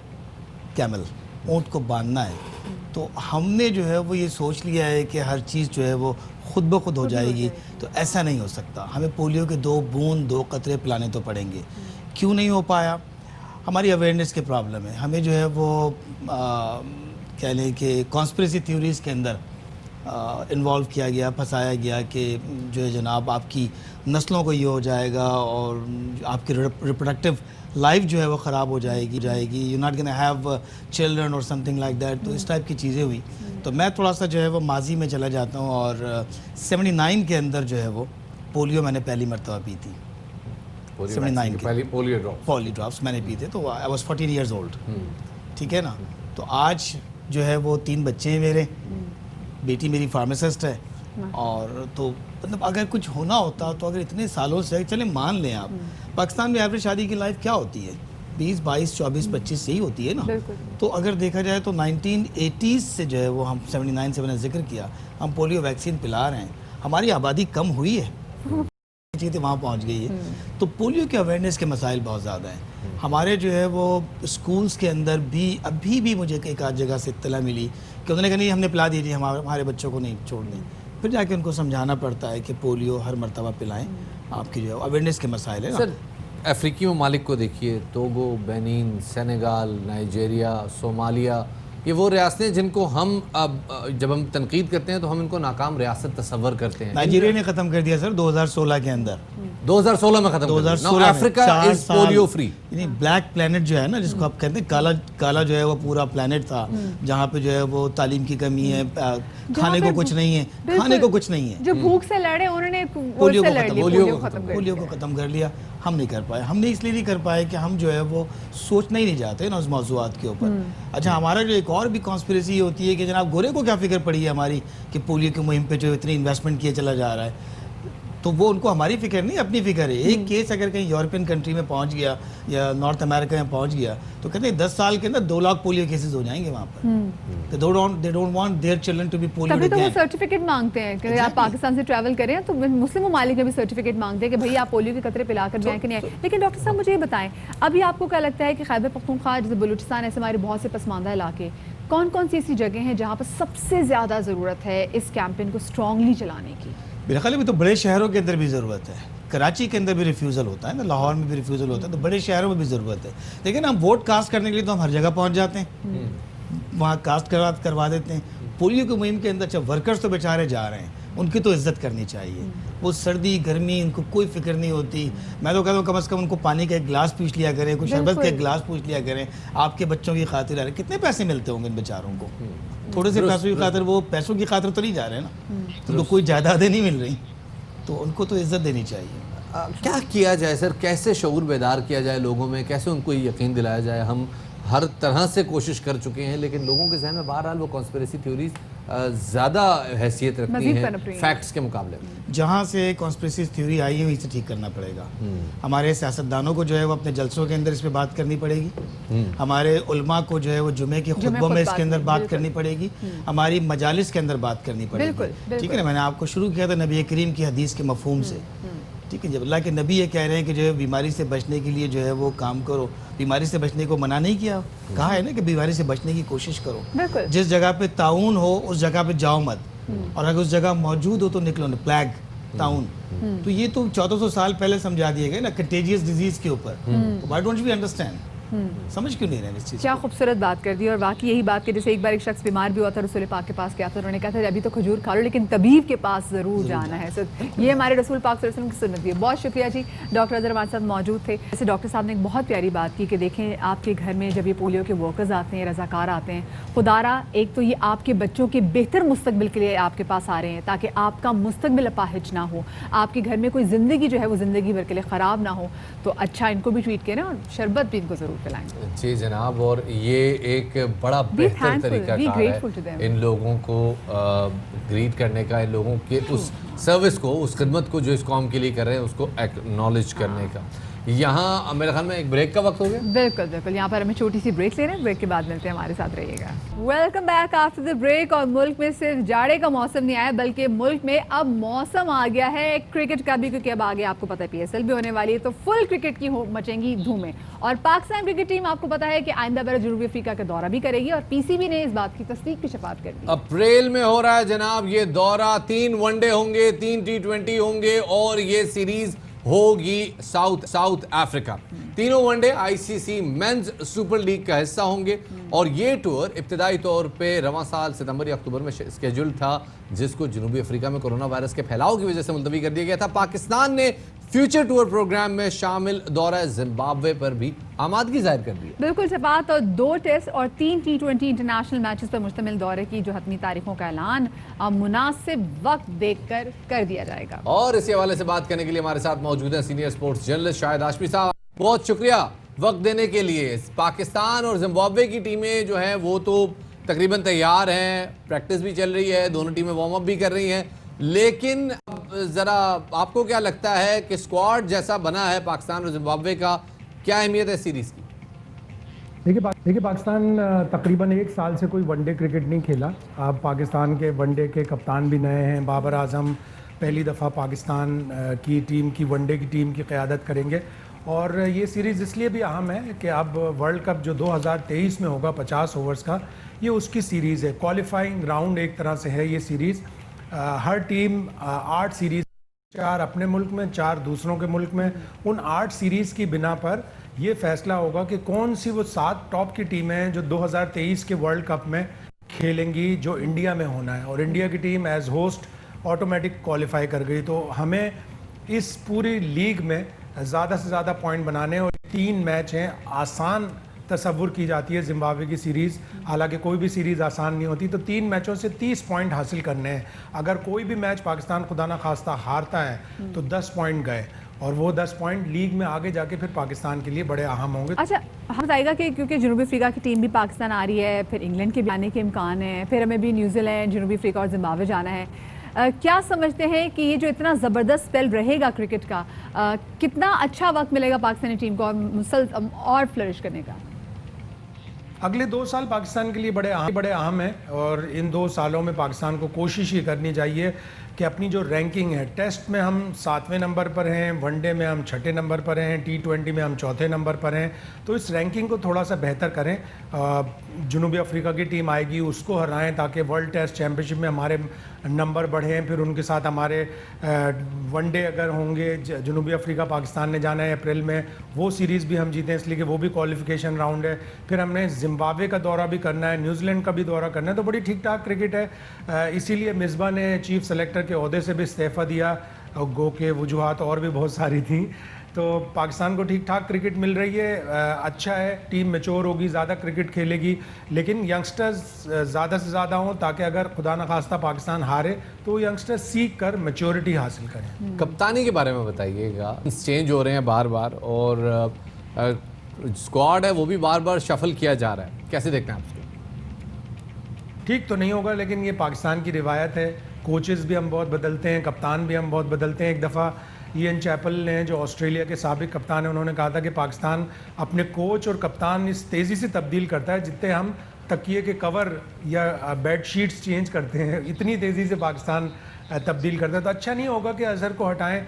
camel, ऊँट को बांधना है। तो हमने जो है वो ये सोच लिया है कि हर चीज़ जो है वो खुद ब खुद हो जाएगी, तो ऐसा नहीं हो सकता। हमें पोलियो के 2 बूंद 2 कतरे पिलाने तो पड़ेंगे। क्यों नहीं हो पाया? हमारी अवेयरनेस के प्रॉब्लम है। हमें जो है वो कह लें कि कॉन्स्पिरेसी थ्योरीज़ के अंदर इन्वॉल्व किया गया, फंसाया गया कि जो है जनाब आपकी नस्लों को ये हो जाएगा और आपकी रिप्रोडक्टिव लाइफ जो है वो ख़राब हो जाएगी you not gonna have children और समथिंग लाइक दैट। तो इस टाइप की चीज़ें हुई। तो मैं थोड़ा सा जो है वो माजी में चला जाता हूँ और 79 के अंदर जो है वो पोलियो मैंने पहली मरतबा पी थी। 79 के पहली पोलियो ड्रॉप्स मैंने पी थे, तो आई वॉज 14 ईयर्स ओल्ड। ठीक है ना। तो आज जो है वो 3 बच्चे हैं मेरे, बेटी मेरी फार्मासिस्ट है। और तो मतलब अगर कुछ होना होता तो अगर इतने सालों से, चले मान लें आप, पाकिस्तान में एवरेज शादी की लाइफ क्या होती है? 20, 22, 24, 25 यही होती है ना। तो अगर देखा जाए तो 1980s से जो है वो हम 79 से मैंने जिक्र किया, हम पोलियो वैक्सीन पिला रहे हैं। हमारी आबादी कम हुई है, चीज़ें वहाँ पहुँच गई है। तो पोलियो के अवेयरनेस के मसाइल बहुत ज़्यादा हैं। हमारे जो है वो स्कूल्स के अंदर भी अभी भी मुझे एक आध जगह से इत्तला मिली कि उन्होंने कहा नहीं हमने पिला दी थी, हमारे बच्चों को नहीं छोड़ दें। फिर जाके उनको समझाना पड़ता है कि पोलियो हर मरतबा पिलाएं। आपकी जो है अवेयरनेस के मसाइल है। सर, अफ्रीकी ममालिक को देखिए, Togo, Benin, Senegal, Nigeria, Somalia, ये वो रियासतें हैं जिनको हम अब जब हम तनकीद करते हैं तो हम इनको नाकाम रियासत तस्वर करते हैं। नाइजीरिया ने ख़त्म कर दिया सर 2016 के अंदर। 2016 में खत्म 2016 Africa is polio free. Black planet जो है ना, जिसको आप कहते हैं काला जो है वो पूरा प्लेनेट था, जहाँ पे जो है वो तालीम की कमी है, खाने को कुछ नहीं है, जो भूख से लड़े उन्होंने पोलियो को खत्म कर लिया। हम नहीं कर पाए। हमने इसलिए नहीं कर पाए कि हम जो है वो सोचना ही नहीं चाहते ना उस मौज़ूआत के ऊपर। अच्छा, हमारा जो एक और भी कॉन्स्पिरेसी होती है कि जनाब गोरे को क्या फिक्र पड़ी है हमारी कि पोलियो की मुहिम पे जो इतनी इन्वेस्टमेंट किया चला जा रहा है। तो वो उनको हमारी फिक्र नहीं, अपनी फिक्र है। एक केस अगर कहीं यूरोपियन कंट्री में पहुंच गया या नॉर्थ अमेरिका में पहुंच गया तो कहते हैं 10 साल के अंदर 2 लाख पोलियो केसेस हो जाएंगे वहाँ पर। They don't want their children to be polio. तभी तो वो सर्टिफिकेट मांगते हैं कि आप पाकिस्तान से ट्रैवल करें तो मुस्लिम ममालिक में भी सर्टिफिकेट मांगते हैं कि भाई आप पोलियो के कतरे पिला कर जाएं कि नहीं। लेकिन डॉक्टर साहब मुझे ये बताएं, अभी आपको क्या लगता है कि खैबर पख्तूनख्वा, जैसे बलूचिस्तान, ऐसे हमारे बहुत से पसमानदा इलाके, कौन कौन सी ऐसी जगह हैं जहाँ पर सबसे ज़्यादा ज़रूरत है इस कैंपेन को स्ट्रॉन्गली चलाने की? मेरे ख्याल में तो बड़े शहरों के अंदर भी ज़रूरत है। कराची के अंदर भी रिफ्यूज़ल होता है ना, लाहौर में भी रिफ्यूज़ल होता है, तो बड़े शहरों में भी ज़रूरत है। लेकिन हम वोट कास्ट करने के लिए तो हम हर जगह पहुंच जाते हैं, वहाँ कास्ट करवा देते हैं। पोलियो की मुहिम के अंदर जब वर्कर्स तो बेचारे जा रहे हैं, उनकी तो इज्जत करनी चाहिए। वो सर्दी गर्मी उनको कोई फिक्र नहीं होती। मैं तो कहता हूँ कम से कम उनको पानी का एक गिलास पूछ लिया करें, कुछ शरबत का एक गिलास पूछ लिया करें, आपके बच्चों की खातिर आ रहे। कितने पैसे मिलते होंगे इन बेचारों को? थोड़े से पैसों की खातिर, वो पैसों की खातिर तो नहीं जा रहे ना, उनको कोई जायदादें नहीं मिल रही, तो उनको तो इज्जत देनी चाहिए। क्या किया जाए सर, कैसे शऊर बेदार किया जाए लोगों में, कैसे उनको ये यकीन दिलाया जाए? हम हर तरह से कोशिश कर चुके हैं लेकिन लोगों के जहन में बहरहाल वो कॉन्स्पिरेसी थ्योरीज ज़्यादा हैसियत रखती मज़ीद हैं पनप रही हैं। फैक्ट्स के मुकाबले में। जहाँ से कॉन्स्पिरेसी थ्योरी आई है इसे ठीक करना पड़ेगा। हमारे सियासतदानों को जो है वो अपने जलसों के अंदर इस पे बात करनी पड़ेगी। हमारे उलमा को जो है वो जुमे के खुतबों में इसके अंदर बात करनी पड़ेगी। हमारी मजालिस के अंदर बात करनी पड़ेगी। ठीक है ना, मैंने आपको शुरू किया था नबी करीम की हदीस के मफहूम से। ठीक है, जब अल्लाह के नबी ये कह रहे हैं कि जो है बीमारी से बचने के लिए जो है वो काम करो, बीमारी से बचने को मना नहीं किया, कहा है ना कि बीमारी से बचने की कोशिश करो। जिस जगह पे ताउन हो उस जगह पे जाओ मत, और अगर उस जगह मौजूद हो तो निकलो ना, प्लेग ताउन। तो ये तो 1400 साल पहले समझा दिए गए ना कंटेजियस डिजीज के ऊपर। Why don't we understand? समझ क्यों नहीं रहे इस चीज़? क्या खूबसूरत बात कर दी। और बाकी यही बात कि जैसे एक बार एक शख्स बीमार भी हुआ था, रसूल पाक के पास गया था, उन्होंने कहा था अभी तो खजूर खा लो लेकिन तबीब के पास ज़रूर जाना है। सो ये हमारे रसूल पाक सल्लल्लाहु अलैहि वसल्लम की सुन्नत है। बहुत शुक्रिया जी। डॉक्टर अजहर हमारे साथ मौजूद थे। जैसे डॉक्टर साहब ने एक बहुत प्यारी बात की कि देखें आपके घर में जब ये पोलियो के वर्कर्स आते हैं, रज़ाकार आते हैं, खुदारा एक तो ये आपके बच्चों के बेहतर मुस्तकबिल के लिए आपके पास आ रहे हैं ताकि आपका मुस्तकबिल अपाहिज ना हो, आपके घर में कोई ज़िंदगी जो है वो ज़िंदगी भर के लिए ख़राब ना हो। तो अच्छा इनको भी ट्रीट करें और शरबत भी इनको ज़रूर पिलाएंगे। जी जनाब, और ये एक बड़ा बेहतर तरीका है इन लोगों को ग्रीट करने का, इन लोगों के उस सर्विस को, उस खिदमत को जो इस कौम के लिए कर रहे हैं उसको एक्नॉलेज करने का। यहाँ मेरे ख्याल में एक ब्रेक का वक्त हो गया। बिल्कुल बिल्कुल, यहाँ पर हमें छोटी सी ब्रेक ले रहे हैं, ब्रेक के बाद मिलते हैं, हमारे साथ रहिएगा। Welcome back after the break. और मुल्क में सिर्फ जाड़े का मौसम नहीं आया बल्कि मुल्क में अब मौसम आ गया है क्रिकेट का भी, क्योंकि अब आगे आपको पता है PSL भी होने वाली है, तो फुल क्रिकेट की मचेंगी धूमें। और पाकिस्तान क्रिकेट टीम आपको पता है कि आइंदा बरस जनूबी अफ्रीका का दौरा भी करेगी और PCB ने इस बात की तस्दीक की शफात कर दी। अप्रैल में हो रहा है जनाब ये दौरा, 3 वनडे होंगे, 3 T20 होंगे और ये सीरीज होगी साउथ अफ्रीका। तीनों one day ICC men's super league का हिस्सा होंगे और ये टूर इब्तिदाई तौर पे रवां साल सितंबर या अक्टूबर में स्केड्यूल था, जिसको जनूबी अफ्रीका में कोरोना वायरस के फैलाव की वजह से मुलतवी कर दिया गया था। पाकिस्तान ने फ्यूचर टूर प्रोग्राम में शामिल दौरा जिम्बाब्वे पर भी आमादगी जाहिर कर दी है। बिल्कुल शफात, और 2 टेस्ट और 3 T20 इंटरनेशनल मैचेस पर मुश्तमिल दौरे की जो हतमी तारीखों का ऐलान मुनासिब वक्त देखकर कर दिया जाएगा। और इसी हवाले से बात करने के लिए हमारे साथ मौजूद हैं senior sports journalist Shahid Hashmi साहब। बहुत शुक्रिया वक्त देने के लिए। पाकिस्तान और जिम्बाब्वे की टीमें जो हैं वो तो तकरीबन तैयार हैं, प्रैक्टिस भी चल रही है, दोनों टीमें वार्म अप भी कर रही हैं, लेकिन ज़रा आपको क्या लगता है कि स्क्वाड जैसा बना है पाकिस्तान और जिम्बाब्वे का, क्या अहमियत है सीरीज़ की? देखिए पाकिस्तान तकरीबन 1 साल से कोई वनडे क्रिकेट नहीं खेला। अब पाकिस्तान के वनडे के कप्तान भी नए हैं। बाबर आजम पहली दफ़ा पाकिस्तान की टीम की वनडे की टीम की क़यादत करेंगे और ये सीरीज़ इसलिए भी अहम है कि अब वर्ल्ड कप जो 2023 में होगा 50 ओवर्स का, ये उसकी सीरीज़ है। क्वालिफाइंग राउंड एक तरह से है ये सीरीज़। हर टीम 8 सीरीज़, 4 अपने मुल्क में, 4 दूसरों के मुल्क में। उन 8 सीरीज़ की बिना पर ये फैसला होगा कि कौन सी वो 7 टॉप की टीमें हैं जो 2023 के वर्ल्ड कप में खेलेंगी, जो इंडिया में होना है। और इंडिया की team as host automatic qualify कर गई। तो हमें इस पूरी लीग में ज़्यादा से ज़्यादा पॉइंट बनाने, और 3 मैच हैं। आसान तसव्वुर की जाती है जिम्बाब्वे की सीरीज़, हालांकि कोई भी सीरीज़ आसान नहीं होती। तो 3 मैचों से 30 पॉइंट हासिल करने हैं। अगर कोई भी मैच पाकिस्तान खुदा ना खास्ता हारता है तो 10 पॉइंट गए, और वो 10 पॉइंट लीग में आगे जाके फिर पाकिस्तान के लिए बड़े अहम होंगे। अच्छा, हम बताएगा कि क्योंकि जनूबी अफ्रीका की टीम भी पाकिस्तान आ रही है, फिर इंग्लैंड के भी आने के इम्कान है, फिर हमें भी न्यूजीलैंड, जनूबी अफ्रीका और जिम्बाब्वे जाना है। क्या समझते हैं कि ये जो इतना ज़बरदस्त स्पेल रहेगा क्रिकेट का, कितना अच्छा वक्त मिलेगा पाकिस्तानी टीम को और फ्लरिश करने का? अगले 2 साल पाकिस्तान के लिए बड़े अहम हैं, और इन 2 सालों में पाकिस्तान को कोशिश ये करनी चाहिए कि अपनी जो रैंकिंग है, टेस्ट में हम 7वें नंबर पर हैं, वनडे में हम 6ठे नंबर पर हैं, T20 में हम 4थे नंबर पर हैं, तो इस रैंकिंग को थोड़ा सा बेहतर करें। जनूबी अफ्रीका की टीम आएगी, उसको हराएं ताकि वर्ल्ड टेस्ट चैम्पियनशिप में हमारे नंबर बढ़ें। फिर उनके साथ हमारे वनडे अगर होंगे, जनूबी अफ्रीका पाकिस्तान ने जाना है अप्रैल में, वो सीरीज़ भी हम जीतें, इसलिए कि वो भी क्वालिफिकेशन राउंड है। फिर हमने जिम्बाब्वे का दौरा भी करना है, न्यूजीलैंड का भी दौरा करना है। तो बड़ी ठीक ठाक क्रिकेट है। इसीलिए मिसबा ने चीफ सेलेक्टर के ओहदे से भी इस्तीफ़ा दिया। गो के वजूहात और भी बहुत सारी थी। तो पाकिस्तान को ठीक ठाक क्रिकेट मिल रही है, अच्छा है, टीम मैच्योर होगी, ज़्यादा क्रिकेट खेलेगी, लेकिन यंगस्टर्स ज़्यादा से ज़्यादा हों ताकि अगर खुदा न खास्ता पाकिस्तान हारे तो यंगस्टर्स सीख कर मैच्योरिटी हासिल करें। कप्तानी के बारे में बताइएगा, चेंज हो रहे हैं बार बार और स्क्वाड है वो भी बार बार शफल किया जा रहा है, कैसे देखते हैं आप इसको? ठीक तो नहीं होगा, लेकिन ये पाकिस्तान की रिवायत है, कोचेस भी हम बहुत बदलते हैं, कप्तान भी हम बहुत बदलते हैं। एक दफ़ा ईएन चैपल ने, जो ऑस्ट्रेलिया के साबिक कप्तान है, उन्होंने कहा था कि पाकिस्तान अपने कोच और कप्तान इस तेज़ी से तब्दील करता है जितने हम तकिए के कवर या बेड शीट्स चेंज करते हैं, इतनी तेज़ी से पाकिस्तान तब्दील करता है। तो अच्छा नहीं होगा कि अजहर को हटाएं।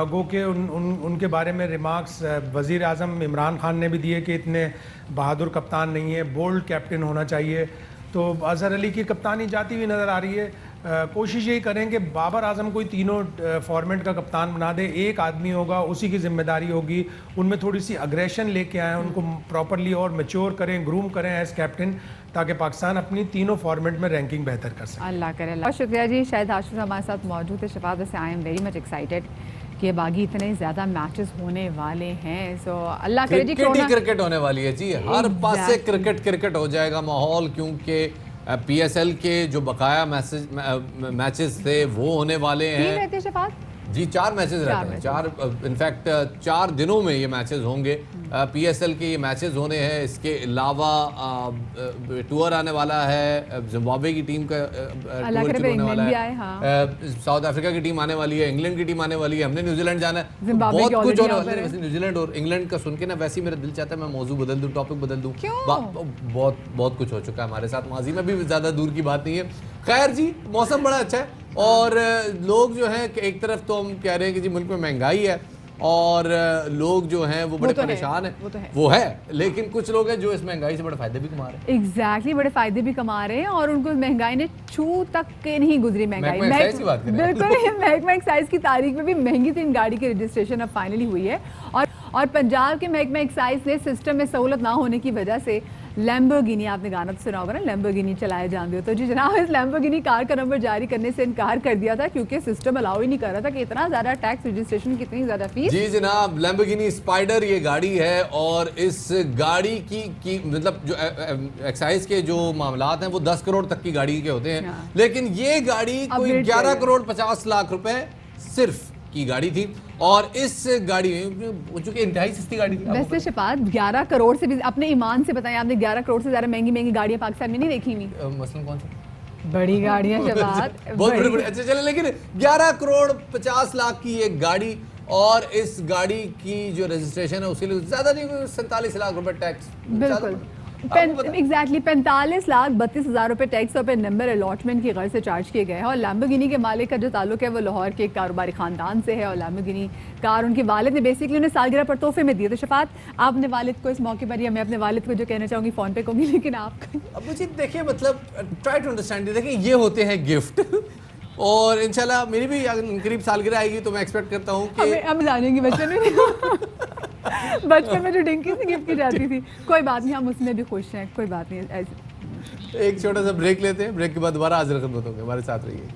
गो के उनके बारे में रिमार्क्स वज़ीर आज़म इमरान खान ने भी दिए कि इतने बहादुर कप्तान नहीं है, बोल्ड कैप्टन होना चाहिए। तो अजहर अली की कप्तानी जाती हुई नज़र आ रही है। कोशिश यही करें कि बाबर आजम कोई तीनों फॉर्मेट का कप्तान बना दे, एक आदमी होगा, उसी की जिम्मेदारी होगी, उनमें थोड़ी सी अग्रेशन लेके आएँ, उनको प्रॉपरली और मैच्योर करें, ग्रूम करें एज कैप्टन, ताकि पाकिस्तान अपनी तीनों फॉर्मेट में रैंकिंग बेहतर कर सके। अल्लाह करे। बहुत शुक्रिया जी। शाहिद हाशिम हमारे साथ मौजूद है। शफात, वैसे I am very much excited कि बागी इतने ज़्यादा मैचेस होने वाले हैं। सो अल्लाह करे जी, क्रिकेट होने वाली है जी, हर पास से क्रिकेट हो जाएगा माहौल, क्योंकि पीएसएल के जो बकाया मैचेस थे वो होने वाले हैं। रहते शफात जी 4 मैचेस रहते हैं, 4 इनफैक्ट 4 दिनों में ये मैचेस होंगे। पीएसएल के ये मैचेस होने हैं, इसके अलावा टूर आने वाला है, जिम्बाब्वे की टीम का टूर शुरू होने वाला है, साउथ अफ्रीका की टीम आने वाली है, इंग्लैंड की टीम आने वाली है, हमने न्यूजीलैंड जाना है, बहुत कुछ होने वाला है। वैसे न्यूजीलैंड और इंग्लैंड का सुन के ना वैसे ही मेरा दिल चाहता है मैं मौजू बदल दूं, टॉपिक बदल दूं। बहुत कुछ हो चुका है हमारे साथ, माजी में भी ज़्यादा दूर की बात नहीं है। खैर जी, मौसम बड़ा अच्छा है और लोग जो हैं, एक तरफ तो हम कह रहे हैं कि जी मुल्क में महंगाई है और लोग जो हैं वो बड़े परेशान हैं, वो है, लेकिन कुछ लोग हैं जो इस महंगाई से बड़े फायदे भी कमा रहे हैं। एग्जैक्टली, बड़े फायदे भी कमा रहे हैं और उनको महंगाई ने छू तक के नहीं गुजरी। महंगाई बिल्कुल, महकमा एक्साइज की तारीख में भी महंगी तीन गाड़ी की रजिस्ट्रेशन अब फाइनली हुई है और पंजाब के महकमा एक्साइज ने सिस्टम में सहूलत ना होने की वजह से लैम्बोर्गिनी, आपने गाना तो सुना होगा ना, लैम्बोर्गिनी चलाए जान दो, तो जी जनाब इस लैम्बोर्गिनी कार का नंबर जारी करने से इनकार कर दिया था क्योंकि सिस्टम अलाउ ही नहीं कर रहा था कि इतना ज़्यादा टैक्स, रजिस्ट्रेशन, कितनी ज़्यादा फीस। जी जनाब, लैम्बोर्गिनी स्पाइडर ये गाड़ी है और इस गाड़ी की मतलब जो एक्साइज के जो मामलात हैं वो 10 करोड़ तक की गाड़ी के होते हैं, लेकिन ये गाड़ी कोई 11 करोड़ 50 लाख रुपए सिर्फ की गाड़ी थी और इस गाड़ी में जो कि इंतहाई सस्ती गाड़ी थी। वैसे शफात 11 करोड़ से भी, अपने ईमान से बताएं, आपने 11 करोड़ से ज़्यादा महंगी गाड़ियाँ पाकिस्तान में नहीं देखी हुई? मसलन कौन सा? बड़ी गाड़ियाँ शफात बहुत बड़ी। अच्छा चले, लेकिन 11 करोड़ 50 लाख की एक गाड़ी और इस गाड़ी की जो रजिस्ट्रेशन है उसके लिए ज़्यादा नहीं, 47 लाख रुपए टैक्स। बिल्कुल एग्जैक्टली 45 लाख 32 हज़ार रुपये टैक्स और नंबर अलॉटमेंट की गर्ज से चार्ज किए गए हैं। और लैम्बोर्गिनी के मालिक का जो ताल्लुक है वो लाहौर के एक कारोबारी ख़ानदान से है और लैम्बोर्गिनी कार उनके वालिद ने बेसिकली उन्हें सालगिरह पर तोहफे में दिए। तो शफात, आप अपने वालिद को इस मौके पर, या मैं अपने वालिद को जो कहना चाहूँगी फ़ोन पे कहूँगी, लेकिन आप अब मुझे देखिए, मतलब ट्राई टू अंडरस्टैंड, देखिए ये होते हैं गिफ्ट और इंशाल्लाह मेरी भी करीब सालगिरह आएगी तो मैं एक्सपेक्ट करता हूँ कि हम जानेंगे बचपन में जो डिंकी से गिफ्ट की जाती थी। कोई बात नहीं, हम उसमें भी खुश हैं, कोई बात नहीं। ऐसे एक छोटा सा ब्रेक लेते हैं, ब्रेक के बाद दोबारा हाजिर खिदमत होंगे, हमारे साथ रहिए।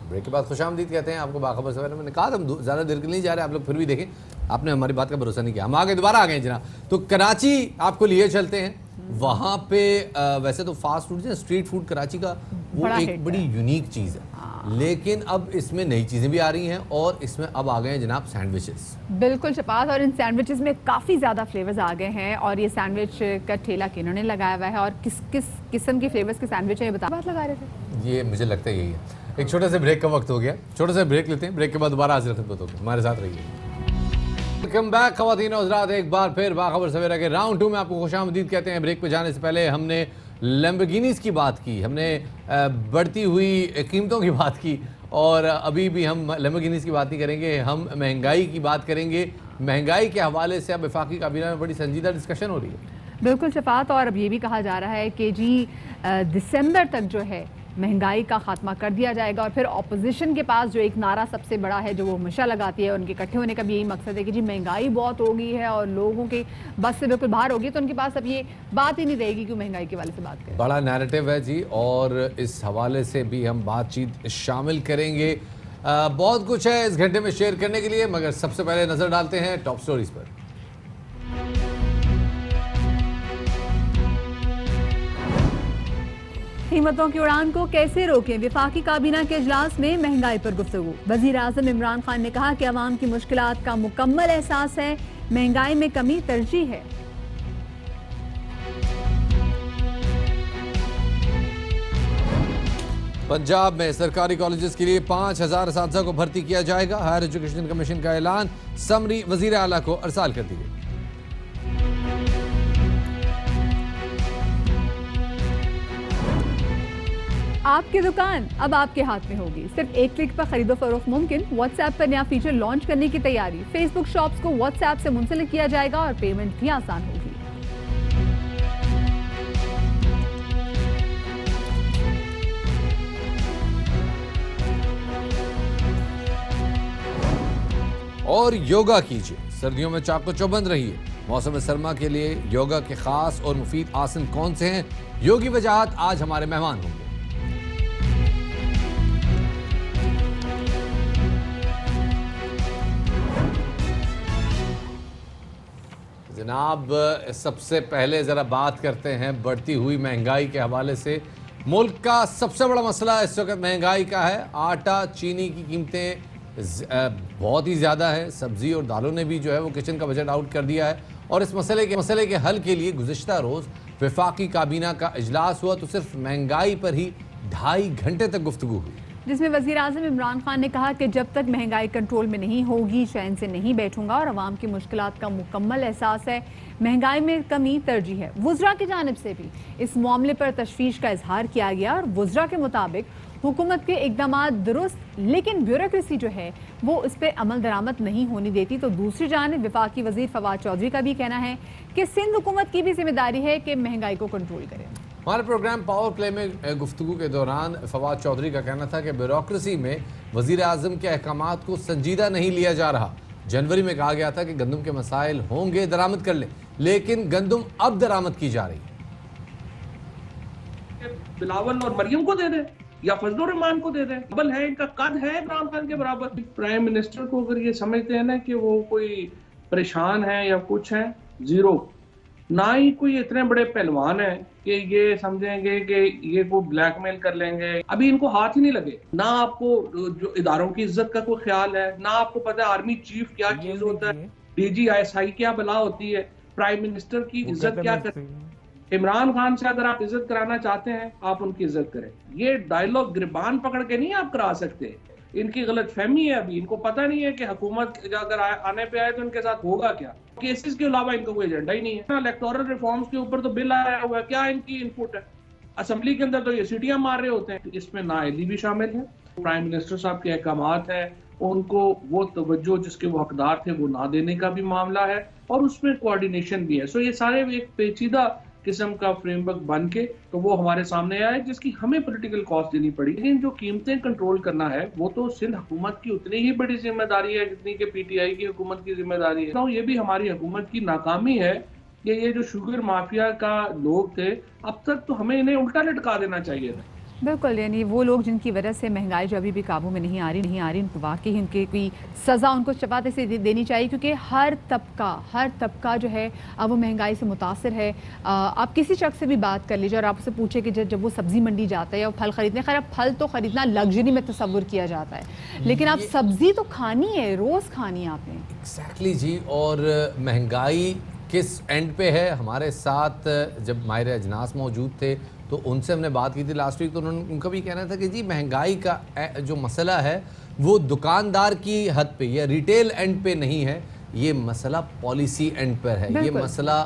ब्रेक के बाद खुशामदीद कहते हैं आपको बाखबर सवेरा। मैंने कहा हम ज़्यादा देर के नहीं जा रहे, आप लोग फिर भी देखें, आपने हमारी बात का भरोसा नहीं किया, हम आगे दोबारा आ गए जनाब। तो कराची आपको लिए चलते हैं, वहाँ पे वैसे तो फास्ट फूड है, स्ट्रीट फूड कराची का वो एक बड़ी यूनिक चीज़ है, लेकिन अब इसमें नई चीज़ें भी आ रही हैं और इसमें अब आ गए हैं जनाब सैंडविचेस। बिल्कुल शफात, और इन सैंडविचेस में काफ़ी ज़्यादा फ्लेवर्स आ गए हैं और ये सैंडविच का ठेला किन्होंने लगाया हुआ है और किस किस किस्म के फ्लेवर्स के सैंडविच है बात लगा रहे थे। ये मुझे लगता है यही है। एक छोटे से ब्रेक का वक्त हो गया, छोटा सा ब्रेक लेते हैं, ब्रेक के बाद दोबारा हाजिर खिदमत होगी, हमारे साथ रहिए। वेलकम बैक ख़वातीन और हज़रात, एक बार फिर बाखबर सवेरा के राउंड 2 में आपको खुशामदीद कहते हैं। ब्रेक पे जाने से पहले हमने लैम्बोर्गिनीज़ की बात की, हमने बढ़ती हुई कीमतों की बात की और अभी भी हम लैम्बोर्गिनीज़ की बात नहीं करेंगे, हम महंगाई की बात करेंगे। महंगाई के हवाले से अब वफाकी काबीना में बड़ी संजीदा डिस्कशन हो रही है। बिल्कुल शफात, और अब ये भी कहा जा रहा है कि जी दिसंबर तक जो है महंगाई का खात्मा कर दिया जाएगा। और फिर ऑपोजिशन के पास जो एक नारा सबसे बड़ा है जो वो हमेशा लगाती है, उनके इकट्ठे होने का भी यही मकसद है कि जी महंगाई बहुत हो गई है और लोगों के बस से बिल्कुल बाहर होगी, तो उनके पास अब ये बात ही नहीं रहेगी कि महंगाई के वाले से बात करें। बड़ा नैरेटिव है जी, और इस हवाले से भी हम बातचीत शामिल करेंगे। बहुत कुछ है इस घंटे में शेयर करने के लिए, मगर सबसे पहले नजर डालते हैं टॉप स्टोरीज पर। कीमतों की उड़ान को कैसे रोकें, विफाकी काबीना के इजलास में महंगाई पर गुफ्तगू। वजीर आजम इमरान खान ने कहा कि अवाम की मुश्किलात का मुकम्मल एहसास है, महंगाई में कमी तरजीह है। पंजाब में सरकारी कॉलेजेस के लिए 5000 असातिज़ा को भर्ती किया जाएगा। हायर एजुकेशन कमीशन का ऐलान, समरी वजीर आला को अरसाल कर दी गई। आपकी दुकान अब आपके हाथ में होगी, सिर्फ एक क्लिक पर खरीदो फरोख्त मुमकिन। व्हाट्सएप पर नया फीचर लॉन्च करने की तैयारी, फेसबुक शॉप्स को व्हाट्सएप से मुंसलिक किया जाएगा और पेमेंट भी आसान होगी। और योगा कीजिए, सर्दियों में चाको चौबंद रहिए। मौसम सरमा के लिए योगा के खास और मुफीद आसन कौन से हैं, योगी वजाहत आज हमारे मेहमान होंगे। जनाब, सबसे पहले ज़रा बात करते हैं बढ़ती हुई महंगाई के हवाले से। मुल्क का सबसे बड़ा मसला इस वक्त महंगाई का है। आटा, चीनी की कीमतें बहुत ही ज़्यादा है। सब्ज़ी और दालों ने भी जो है वो किचन का बजट आउट कर दिया है। और इस मसले के हल के लिए गुज़िश्ता रोज़ वफाकी काबीना का इजलास हुआ, तो सिर्फ महंगाई पर ही 2.5 घंटे तक गुफ्तगू हुई, जिसमें वज़ीर आज़म इमरान खान ने कहा कि जब तक महंगाई कंट्रोल में नहीं होगी चैन से नहीं बैठूंगा और अवाम की मुश्किलात का मुकम्मल एहसास है, महंगाई में कमी तरजीह है। वुज़रा की जानिब से भी इस मामले पर तशवीश का इजहार किया गया और वुज़रा के मुताबिक हुकूमत के इकदाम दुरुस्त, लेकिन ब्यूरोक्रेसी जो है वो इस पर अमल दरामद नहीं होने देती। तो दूसरी जानिब वफाकी वज़ीर फवाद चौधरी का भी कहना है कि सिंध हुकूमत की भी जिम्मेदारी है कि महंगाई को कंट्रोल करे। हमारे प्रोग्राम पावर प्ले में गुफ्तगू के दौरान फवाद चौधरी का कहना था कि ब्यूरोक्रेसी में वज़ीर आज़म के अहकामात को संजीदा नहीं लिया जा रहा। जनवरी में कहा गया था कि गंदम के मसाइल होंगे, दरामद कर लें, लेकिन गंदम अब दरामद की जा रही है। बिलावल और मरियम को दे दे या फजलुर रहमान को दे दें, डबल है, इनका कद है इमरान खान के बराबर। प्राइम मिनिस्टर को अगर ये समझते हैं ना कि वो कोई परेशान है या कुछ है, जीरो। ना ही कोई इतने बड़े पहलवान है कि ये समझेंगे कि ये को ब्लैकमेल कर लेंगे। अभी इनको हाथ ही नहीं लगे। ना आपको जो इदारों की इज्जत का कोई ख्याल है, ना आपको पता है आर्मी चीफ क्या चीज होता है, DGI क्या बला होती है, प्राइम मिनिस्टर की इज्जत क्या करती है। इमरान खान से अगर आप इज्जत कराना चाहते हैं, आप उनकी इज्जत करें। ये डायलॉग गिरबान पकड़ के नहीं आप करा सकते। इनकी गलत फहमी है। अभी इनको पता नहीं है कि हुकूमत अगर आने पे आए तो इनके साथ होगा क्या। केसेस के अलावा इनका कोई एजेंडा ही नहीं है। इलेक्टोरल रिफॉर्म्स के ऊपर तो बिल आया हुआ है, क्या इनकी इनपुट है। असेंबली के अंदर तो ये सीटियां मार रहे होते हैं। इसमें नाअहली भी शामिल है। प्राइम मिनिस्टर साहब के अहकामात हैं, उनको वो तवज्जो जिसके वो हकदार थे वो ना देने का भी मामला है, और उसमें कोऑर्डिनेशन भी है। सो ये सारे एक पेचीदा किस्म का फ्रेमवर्क बन के तो वो हमारे सामने आया है, जिसकी हमें पॉलिटिकल कॉस्ट देनी पड़ी। लेकिन जो कीमतें कंट्रोल करना है वो तो सिंध हुकूमत की उतनी ही बड़ी जिम्मेदारी है जितनी कि PTI की हुकूमत की जिम्मेदारी है। तो ये भी हमारी हुकूमत की नाकामी है कि ये जो शुगर माफिया का लोग थे, अब तक तो हमें इन्हें उल्टा लटका देना चाहिए था। बिल्कुल, यानी वो लोग जिनकी वजह से महंगाई जो अभी भी काबू में नहीं आ रही, उनको वाकई उनकी कोई सज़ा उनको शफात से देनी चाहिए, क्योंकि हर तबका जो है अब वो महंगाई से मुतासर है। आप किसी शख्स से भी बात कर लीजिए और आप उससे पूछे कि जब वो सब्ज़ी मंडी जाता है या फल ख़रीदने, खैर फल तो ख़रीदना लग्जरी में तस्वुर किया जाता है, लेकिन आप सब्ज़ी तो खानी है, रोज़ खानी है आपने। एग्जैक्टली जी। और महंगाई किस एंड पे है। हमारे साथ जब माहिर अजनास मौजूद थे तो उनसे हमने बात की थी लास्ट वीक, तो उनका भी कहना था कि जी महंगाई का जो मसला है वो दुकानदार की हद पे या रिटेल एंड पे नहीं है, ये मसला पॉलिसी एंड पर है। ये मसला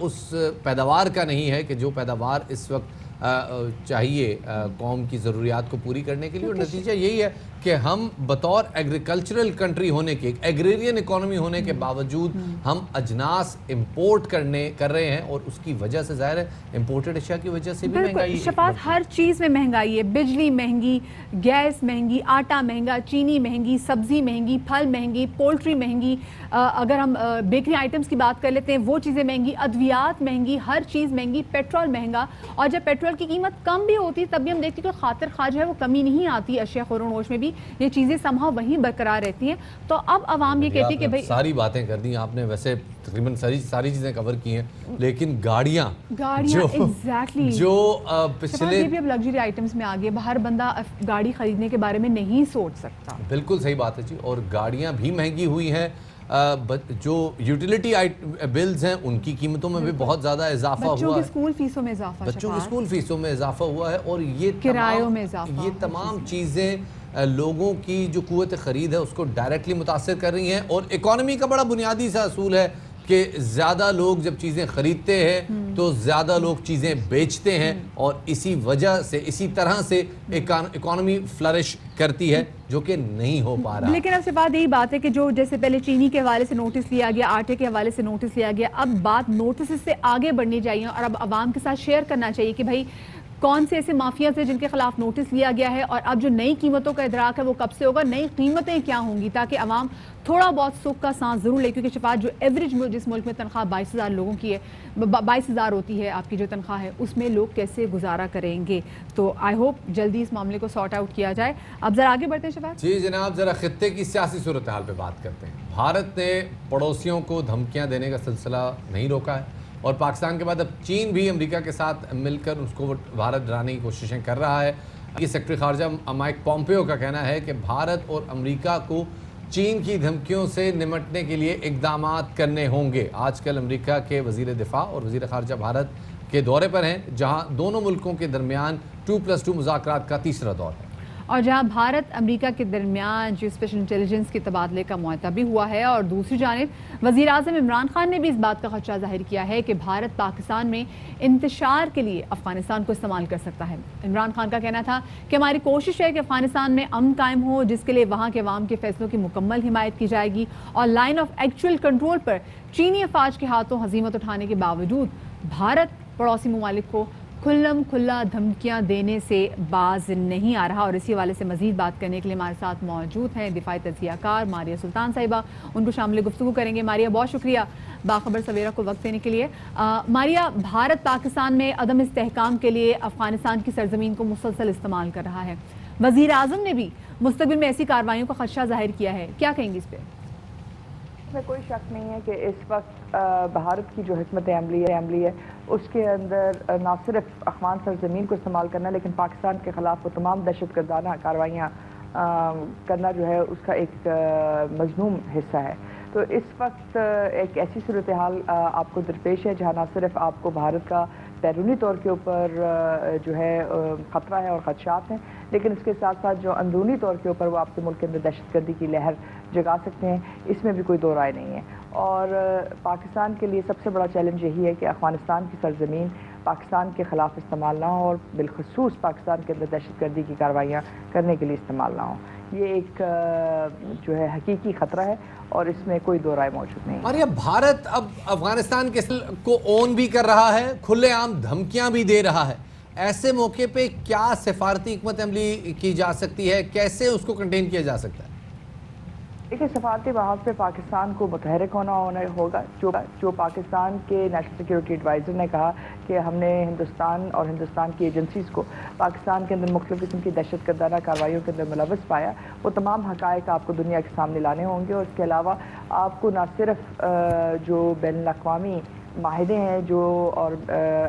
उस पैदावार का नहीं है कि जो पैदावार इस वक्त चाहिए कौम की ज़रूरियात को पूरी करने के लिए, और नतीजा यही है कि हम बतौर एग्रीकल्चरल कंट्री होने के, एग्रेरियन इकोनॉमी होने के बावजूद हम अजनास इंपोर्ट कर रहे हैं, और उसकी वजह से ज़ाहिर है इंपोर्टेड अशिया की वजह से भी महंगाई। शफात, हर चीज़ में महंगाई है, बिजली महंगी, गैस महंगी, आटा महंगा, चीनी महंगी, सब्जी महंगी, फल महंगी, पोल्ट्री महंगी, अगर हम बेकरी आइटम्स की बात कर लेते हैं वो चीज़ें महंगी, अद्वियात महंगी, हर चीज़ महंगी, पेट्रोल महंगा। और जब पेट्रोल की कीमत कम भी होती है तब भी हम देखते हैं कि खातिर खा जो है वो कमी नहीं आती, अशिया ख़ुरोनोश में भी ये चीज़ें समहाउ वहीं बरकरार रहती हैं। तो अब आवाम ये कहती है कि भाई, सारी बातें कर दी आपने, वैसे तकरीबन सारी चीज़ें कवर की हैं, लेकिन गाड़ियाँ एग्जैक्टली जो पिछले, ये भी अब लग्जरी आइटम्स में आ गए, हर बंदा गाड़ी खरीदने के बारे में नहीं सोच सकता। बिल्कुल सही बात है जी। और गाड़ियाँ भी महंगी हुई हैं, जो यूटिलिटी बिल्स हैं उनकी कीमतों में भी बहुत ज़्यादा इजाफा हुआ है, बच्चों की स्कूल फीसों में इजाफा, बच्चों की स्कूल फीसों में इजाफा हुआ है, और ये किरायों में इजाफा, ये तमाम चीज़ें लोगों की जो कुव्वत ख़रीद है उसको डायरेक्टली मुतासर कर रही हैं। और इकॉनमी का बड़ा बुनियादी सा असूल है कि ज़्यादा लोग जब चीज़ें ख़रीदते हैं तो ज़्यादा लोग चीज़ें बेचते हैं, और इसी वजह से, इसी तरह से इकॉनमी फ्लरिश करती है, जो कि नहीं हो पा रहा। लेकिन अब से बात यही बात है कि जो जैसे पहले चीनी के हवाले से नोटिस लिया गया, आटे के हवाले से नोटिस लिया गया, अब बात नोटिस से आगे बढ़नी चाहिए, और अब आवाम के साथ शेयर करना चाहिए कि भाई कौन से ऐसे माफिया थे जिनके खिलाफ नोटिस लिया गया है, और अब जो नई कीमतों का इदराक है वो कब से होगा, नई कीमतें क्या होंगी, ताकि आवाम थोड़ा बहुत सुख का सांस जरूर ले। क्योंकि शफात, जो एवरेज जिस मुल्क में तनख्वाह 22,000 लोगों की है, 22,000 होती है आपकी जो तनख्वाह है, उसमें लोग कैसे गुजारा करेंगे। तो आई होप जल्दी इस मामले को सॉर्ट आउट किया जाए। अब जरा आगे बढ़ते हैं शफात। जी जनाब, जरा खित्ते की सियासी सूरत हाल पे बात करते हैं। भारत ने पड़ोसियों को धमकियाँ देने का सिलसिला नहीं रोका है, और पाकिस्तान के बाद अब चीन भी अमेरिका के साथ मिलकर उसको भारत डराने की कोशिशें कर रहा है। ये सेक्रेटरी खारजा माइक पॉम्पियो का कहना है कि भारत और अमेरिका को चीन की धमकियों से निपटने के लिए इक़दामात करने होंगे। आजकल अमेरिका के वज़ीर दिफा और वज़ीर खारजा भारत के दौरे पर हैं, जहां दोनों मुल्कों के दरमियान 2+2 मुज़ाकरात का तीसरा दौर है, और जहां भारत अमेरिका के दरमियान जो स्पेशल इंटेलिजेंस के तबादले का मुआहदा भी हुआ है, और दूसरी जानिब वज़ीर आज़म इमरान खान ने भी इस बात का खदशा जाहिर किया है कि भारत पाकिस्तान में इंतशार के लिए अफगानिस्तान को इस्तेमाल कर सकता है। इमरान खान का कहना था कि हमारी कोशिश है कि अफगानिस्तान में अमन कायम हो, जिसके लिए वहाँ के अवाम के फैसलों की मुकम्मल हिमायत की जाएगी, और लाइन ऑफ एक्चुअल कंट्रोल पर चीनी अफवाज के हाथों हजीमत उठाने के बावजूद भारत पड़ोसी ममालिक को खुल्लम खुल्ला धमकियां देने से बाज नहीं आ रहा। और इसी हवाले से मजीद बात करने के लिए हमारे साथ मौजूद हैं दिफाई तज़कियाकार मारिया सुल्तान साहिबा, उनको शामिल गुफ्तगू करेंगे। मारिया, बहुत शुक्रिया बाखबर सवेरा को वक्त देने के लिए। मारिया, भारत पाकिस्तान में अदम इस्तेहकाम के लिए अफगानिस्तान की सरजमीन को मुसलसल इस्तेमाल कर रहा है, वज़ीर आज़म ने भी मुस्तक़बिल में ऐसी कार्रवाइयों का खदशा जाहिर किया है, क्या कहेंगे इस पर? इसमें कोई शक नहीं है कि इस वक्त भारत की जो हिकमत अमली है उसके अंदर न सिर्फ अफगान सरजमीन को इस्तेमाल करना, लेकिन पाकिस्तान के ख़िलाफ़ वो तमाम दहशतगर्दाना कार्रवाइयाँ करना जो है उसका एक मज़मूम हिस्सा है। तो इस वक्त एक ऐसी सूरत हाल आपको दरपेश है जहाँ न सिर्फ आपको भारत का बैरूनी तौर के ऊपर जो है ख़तरा है और ख़दशात हैं, लेकिन इसके साथ साथ जो अंदरूनी तौर के ऊपर वो आपके मुल्क के अंदर दहशतगर्दी की लहर जगा सकते हैं, इसमें भी कोई दो राय नहीं है। और पाकिस्तान के लिए सबसे बड़ा चैलेंज यही है कि अफ़गानिस्तान की सरजमीन पाकिस्तान के ख़िलाफ़ इस्तेमाल ना हो, और बिलखसूस पाकिस्तान के अंदर दहशतगर्दी की कार्रवाइयाँ करने के लिए इस्तेमाल ना हो। ये एक जो है हकीकी ख़तरा है, और इसमें कोई दो राय मौजूद नहीं है। और ये भारत अब अफगानिस्तान के को ओन भी कर रहा है, खुलेआम धमकियां भी दे रहा है। ऐसे मौके पे क्या सिफारती हिकमत अमली की जा सकती है, कैसे उसको कंटेन किया जा सकता है? देखिए, सफारती महाज पे पाकिस्तान को मुतहरिक होना होगा। जो पाकिस्तान के नेशनल सिक्योरिटी एडवाइज़र ने कहा कि हमने हिंदुस्तान और हिंदुस्तान की एजेंसीज़ को पाकिस्तान के अंदर मुख्तलिफ़ किस्म की दहशतगर्दाना कार्रवाइयों के अंदर मुलव्वस पाया, वो तमाम हक़ाइक़ आपको दुनिया के सामने लाने होंगे। और इसके अलावा आपको न सिर्फ जो बैनुल-अक़वामी माहिदे हैं जो और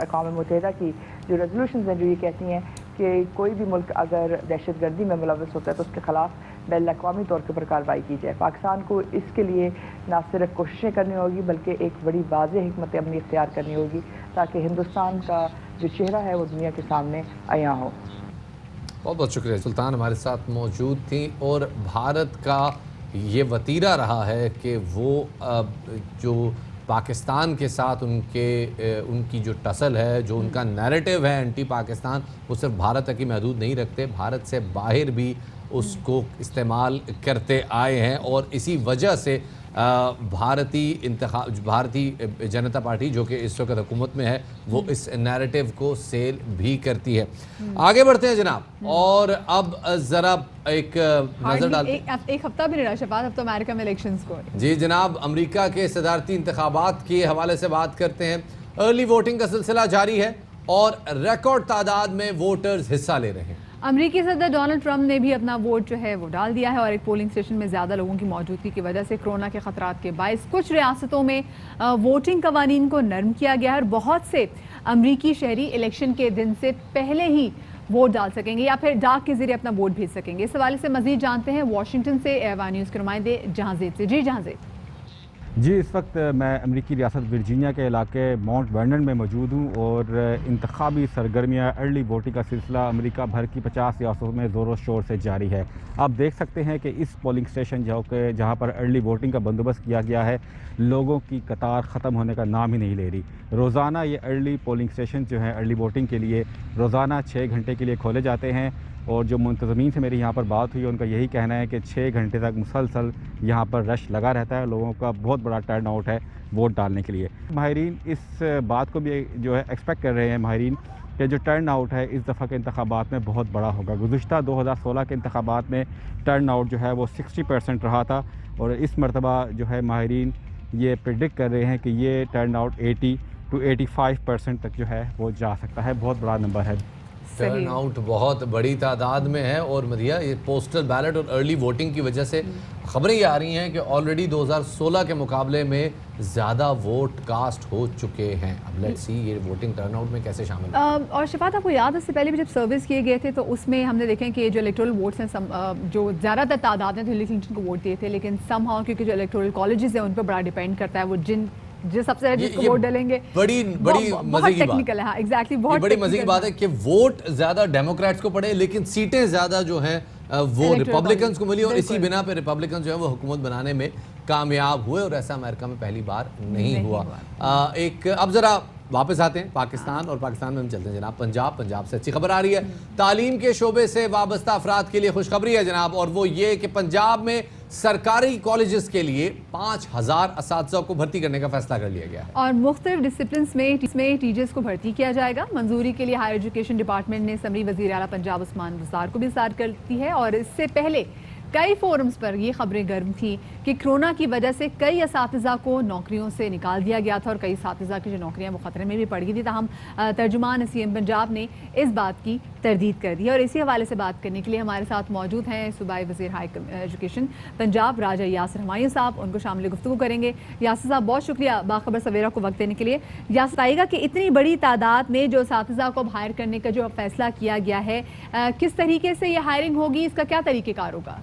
अक़वाम मुत्तहिदा की जो रेजोल्यूशंस हैं जो ये कहती हैं कि कोई भी मुल्क अगर दहशतगर्दी में मुलव्वस होता है तो उसके ख़िलाफ़ बैनुल-अक़वामी तौर के ऊपर कार्रवाई की जाए। पाकिस्तान को इसके लिए न सिर्फ कोशिशें करनी होगी बल्कि एक बड़ी वाज़ेह हिकमत अमली इख्तियार करनी होगी, ताकि हिंदुस्तान का जो चेहरा है वो दुनिया के सामने आया हो। बहुत बहुत शुक्रिया। सुल्तान हमारे साथ मौजूद थी, और भारत का ये वतीरा रहा है कि वो जो पाकिस्तान के साथ उनकी जो टसल है, जो उनका नैरेटिव है एंटी पाकिस्तान, वो सिर्फ भारत तक ही महदूद नहीं रखते, भारत से बाहर भी उसको इस्तेमाल करते आए हैं। और इसी वजह से भारतीय जनता पार्टी जो कि इस वक्त हुकूमत में है, वो इस नैरेटिव को सेल भी करती है। आगे बढ़ते हैं जनाब, और अब ज़रा एक नज़र डालते हैं। एक हफ्ता भी नहीं रहा शफात, अब तो अमेरिका में इलेक्शंस को। जी जनाब, अमेरिका के सदारती इंतखाबात के हवाले से बात करते हैं। अर्ली वोटिंग का सिलसिला जारी है और रिकॉर्ड तादाद में वोटर्स हिस्सा ले रहे हैं। अमरीकी सदर डोनाल्ड ट्रंप ने भी अपना वोट जो है वो डाल दिया है और एक पोलिंग स्टेशन में ज़्यादा लोगों की मौजूदगी की वजह से कोरोना के खतरात के बायस कुछ रियासतों में वोटिंग कवानीन को नरम किया गया है और बहुत से अमरीकी शहरी इलेक्शन के दिन से पहले ही वोट डाल सकेंगे या फिर डाक के जरिए अपना वोट भेज सकेंगे। इस हवाले से मजीद जानते हैं वाशिंगटन से एवान न्यूज़ के नुमाइंदे जहांजेब से। जी जहांजेब। जी, इस वक्त मैं अमरीकी रियासत वर्जीनिया के इलाके माउंट वर्नन में मौजूद हूँ और इंतखाबी सरगर्मियाँ अर्ली वोटिंग का सिलसिला अमेरिका भर की 50 रियासतों में ज़ोरों शोर से जारी है। आप देख सकते हैं कि इस पोलिंग स्टेशन जहाँ पर अर्ली वोटिंग का बंदोबस्त किया गया है, लोगों की कतार ख़त्म होने का नाम ही नहीं ले रही। रोज़ाना ये अर्ली पोलिंग स्टेशन जो है अर्ली वोटिंग के लिए रोज़ाना 6 घंटे के लिए खोले जाते हैं और जो मुंतज़मीन से मेरी यहाँ पर बात हुई, उनका यही कहना है कि 6 घंटे तक मुसलसल यहाँ पर रश लगा रहता है, लोगों का बहुत बड़ा टर्न आउट है वोट डालने के लिए। माहिरीन इस बात को भी जो है एक्सपेक्ट कर रहे हैं माहिरीन कि जो टर्न आउट है इस दफ़ा के इंतखाबात में बहुत बड़ा होगा। गुज़िश्ता 2016 के इंतखाबात में टर्न आउट जो है वो 60% रहा था और इस मरतबा जो है माहिरीन ये प्रिडिक्ट कर रहे हैं कि ये टर्न आउट 80 to 85% तक जो है वो जा सकता है। बहुत बड़ा नंबर है। टर्न आउट बहुत बड़ी तादाद में है और मदिया ये पोस्टल बैलेट और अर्ली वोटिंग की वजह से खबरें ये आ रही हैं कि ऑलरेडी 2016 के मुकाबले में ज़्यादा वोट कास्ट हो चुके हैं। अब लेट्स सी ये वोटिंग टर्न आउट में कैसे शामिल और शफात, आपको याद है इससे पहले भी जब सर्विस किए गए थे तो उसमें हमने देखे कि जो इलेक्टोरल वोट्स हैं जो ज़्यादातर तादाद में हिलरी क्लिंटन को वोट दिए थे, लेकिन समहाउ क्योंकि जो इलेक्टोरल कॉलेजेस हैं उन पर बड़ा डिपेंड करता है वो जो सबसे ज़्यादा जिसको वोट डालेंगे। बड़ी मजे की बात है। एग्जैक्टली, बहुत बड़ी मजे की बात है कि वोट ज्यादा डेमोक्रेट्स को पड़े लेकिन सीटें ज्यादा जो हैं वो रिपब्लिकन्स को मिली और इसी बिना पे रिपब्लिकन जो है वो हुकूमत बनाने में कामयाब हुए और ऐसा अमेरिका में पहली बार नहीं हुआ। अब जरा वापस आते हैं पाकिस्तान और पाकिस्तान में हम चलते हैं जनाब। पंजाब से अच्छी खबर आ रही है। तालीम के शोबे से वाबस्ता अफराद के लिए खुशखबरी है जनाब, और वो ये कि पंजाब में सरकारी कॉलेजेस के लिए 5000 असातिज़ा को भर्ती करने का फैसला कर लिया गया है और मुख्तलिफ डिसिप्लिन में टीचर्स को भर्ती किया जाएगा। मंजूरी के लिए हायर एजुकेशन डिपार्टमेंट ने समरी वज़ीर आला पंजाब उस्मान बुज़दार को भी इरसाल कर दी है और इससे पहले कई फोरम्स पर ये खबरें गर्म थी कि कोरोना की वजह से कई असातिज़ा को नौकरियों से निकाल दिया गया था और कई असातिज़ा की जो नौकरियां वो ख़तरे में भी पड़ गई थी। ताहम तर्जुमान सीएम पंजाब ने इस बात की तरदीद कर दी है और इसी हवाले से बात करने के लिए हमारे साथ मौजूद हैं सूबाई वज़ीर हाई एजुकेशन पंजाब राजा यासिर हमायूं साहब। उनको शामिल गुफ्तगू करेंगे। यासिर साहब, बहुत शुक्रिया बाखबर सवेरा को वक्त देने के लिए। यासिर, आएगा कि इतनी बड़ी तादाद में जो असातिज़ा को हायर करने का जो फैसला किया गया है, किस तरीके से ये हायरिंग होगी, इसका क्या तरीक़ेकार होगा?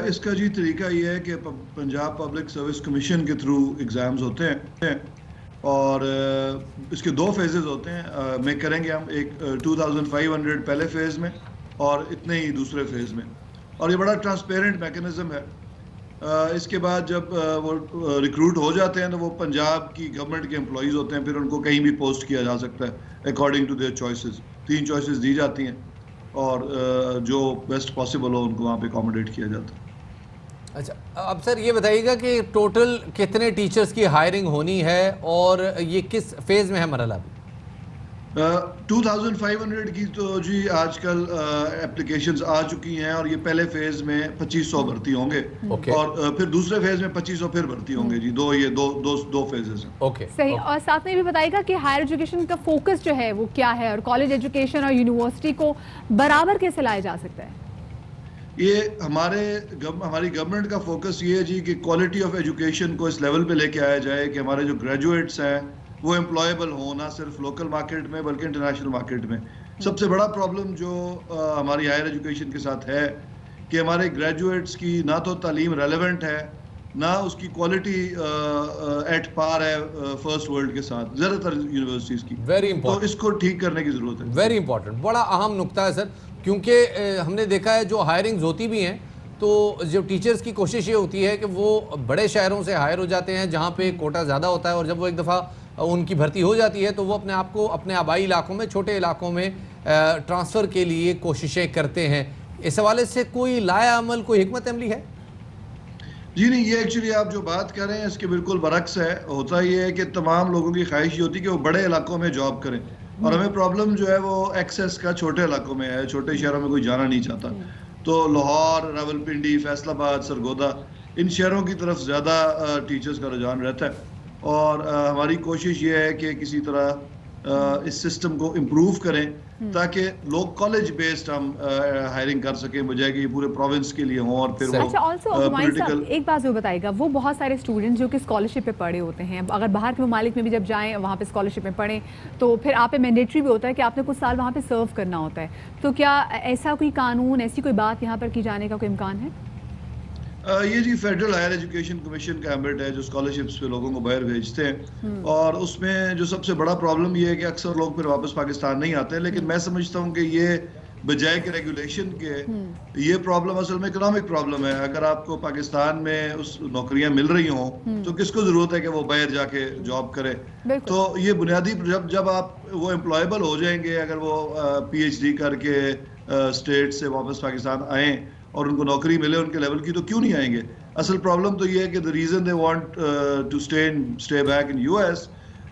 इसका जी तरीका ये है कि पंजाब पब्लिक सर्विस कमीशन के थ्रू एग्ज़ाम्स होते हैं और इसके 2 फेजेस होते हैं। मैं करेंगे हम एक 2500 पहले फेज़ में और इतने ही दूसरे फेज़ में, और ये बड़ा ट्रांसपेरेंट मैकेनिज़्म है। इसके बाद जब वो रिक्रूट हो जाते हैं तो वो पंजाब की गवर्नमेंट के एम्प्लॉइज़ होते हैं, फिर उनको कहीं भी पोस्ट किया जा सकता है according to their choices. 3 choices दी जाती हैं और जो बेस्ट पॉसिबल हो उनको वहाँ पे अकोमोडेट किया जाता है। अच्छा, अब सर ये बताइएगा कि टोटल कितने टीचर्स की हायरिंग होनी है और ये किस फेज़ में है मरहला? 2500 की तो जी आजकल एप्लीकेशंस आ चुकी हैं और ये पहले फेज में 2500 भर्ती होंगे और फिर दूसरे फेज में 2500 फिर भर्ती होंगे जी। दो फेजेस हैं। ओके, सही। और साथ में भी बताइएगा कि हायर एजुकेशन का फोकस जो है वो क्या है और कॉलेज एजुकेशन और यूनिवर्सिटी को बराबर कैसे लाया जा सकता है? ये हमारी गवर्नमेंट का फोकस ये है जी कि क्वालिटी ऑफ एजुकेशन को इस लेवल पे लेके आया जाए कि हमारे जो ग्रेजुएट्स हैं वो एम्प्लॉयबल हो, ना सिर्फ लोकल मार्केट में बल्कि इंटरनेशनल मार्केट में। सबसे बड़ा प्रॉब्लम जो हमारी हायर एजुकेशन के साथ है कि हमारे ग्रेजुएट्स की ना तो तालीम रेलेवेंट है, ना उसकी क्वालिटी एट पार है फर्स्ट वर्ल्ड के साथ ज़्यादातर यूनिवर्सिटीज़ की। वेरी इंपॉर्टेंट, तो इसको ठीक करने की ज़रूरत है। वेरी इंपॉर्टेंट, बड़ा अहम नुक्ता है सर, क्योंकि हमने देखा है जो हायरिंग्स होती भी हैं तो जो टीचर्स की कोशिश ये होती है कि वो बड़े शहरों से हायर हो जाते हैं जहाँ पे कोटा ज़्यादा होता है, और जब वो एक दफ़ा उनकी भर्ती हो जाती है तो वो अपने आप को अपने आबाई इलाकों में, छोटे इलाकों में ट्रांसफ़र के लिए कोशिशें करते हैं। इस हवाले से कोई लाया अमल, कोई हिकमत अमली है? जी नहीं, ये एक्चुअली आप जो बात कर रहे हैं इसके बिल्कुल बरक्स है। होता ये है कि तमाम लोगों की ख्वाहिश ये होती है कि वो बड़े इलाकों में जॉब करें, और हमें प्रॉब्लम जो है वो एक्सेस का छोटे इलाकों में है। छोटे शहरों में कोई जाना नहीं चाहता, तो लाहौर, रावलपिंडी, फैसलाबाद, सरगोदा, इन शहरों की तरफ ज़्यादा टीचर्स का रुझान रहता है। और हमारी कोशिश ये है कि किसी तरह इस सिस्टम को इम्प्रूव करें ताकि लोग कॉलेज बेस्ड हम हायरिंग कर सकें, बजाय कि ये पूरे प्रोविंस के लिए हों और फिर वो अच्छा, ऑल्सो एक बात जो बताएगा, वो बहुत सारे स्टूडेंट्स जो कि स्कॉलरशिप पे पढ़े होते हैं, अगर बाहर के ममालिक में भी जब जाएं वहाँ पे स्कॉलरशिप में पढ़ें तो फिर आप पे मैंडेटरी भी होता है कि आपने कुछ साल वहाँ पे सर्व करना होता है। तो क्या ऐसा कोई कानून, ऐसी कोई बात यहाँ पर की जाने का कोई इम्कान है? ये जी फेडरल हायर एजुकेशन कमीशन का एम्बेट है जो स्कॉलरशिप्स पे लोगों को बाहर भेजते हैं, और उसमें जो सबसे बड़ा प्रॉब्लम ये है कि अक्सर लोग फिर वापस पाकिस्तान नहीं आते। लेकिन मैं समझता हूँ कि ये बजाय के रेगुलेशन के, ये प्रॉब्लम असल में इकोनॉमिक प्रॉब्लम है। अगर आपको पाकिस्तान में उस नौकरियां मिल रही हों तो किसको जरूरत है कि वो बाहर जाके जॉब करे? तो ये बुनियादी, जब आप वो एम्प्लॉयबल हो जाएंगे, अगर वो PhD करके स्टेट से वापस पाकिस्तान आए और उनको नौकरी मिले उनके लेवल की, तो क्यों नहीं आएंगे? असल प्रॉब्लम तो ये है कि the reason they want to stay back in US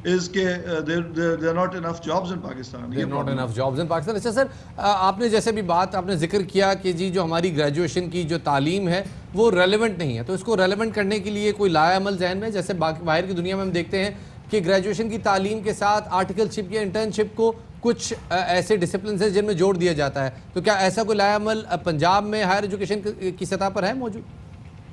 is के there are not enough jobs in Pakistan. There are not enough jobs in Pakistan. अच्छा सर, आपने जैसे भी बात आपने जिक्र किया कि जी जो हमारी ग्रेजुएशन की जो तालीम है वो रेलेवेंट नहीं है, तो इसको रेलेवेंट करने के लिए कोई लाया अमल जहन में? जैसे बाहर की दुनिया में हम देखते हैं कि ग्रेजुएशन की तालीम के साथ आर्टिकलशिप या इंटर्नशिप को कुछ ऐसे डिसिप्लिन है जिनमें जोड़ दिया जाता है, तो क्या ऐसा कोई लाया अमल पंजाब में हायर एजुकेशन की सतह पर है मौजूद?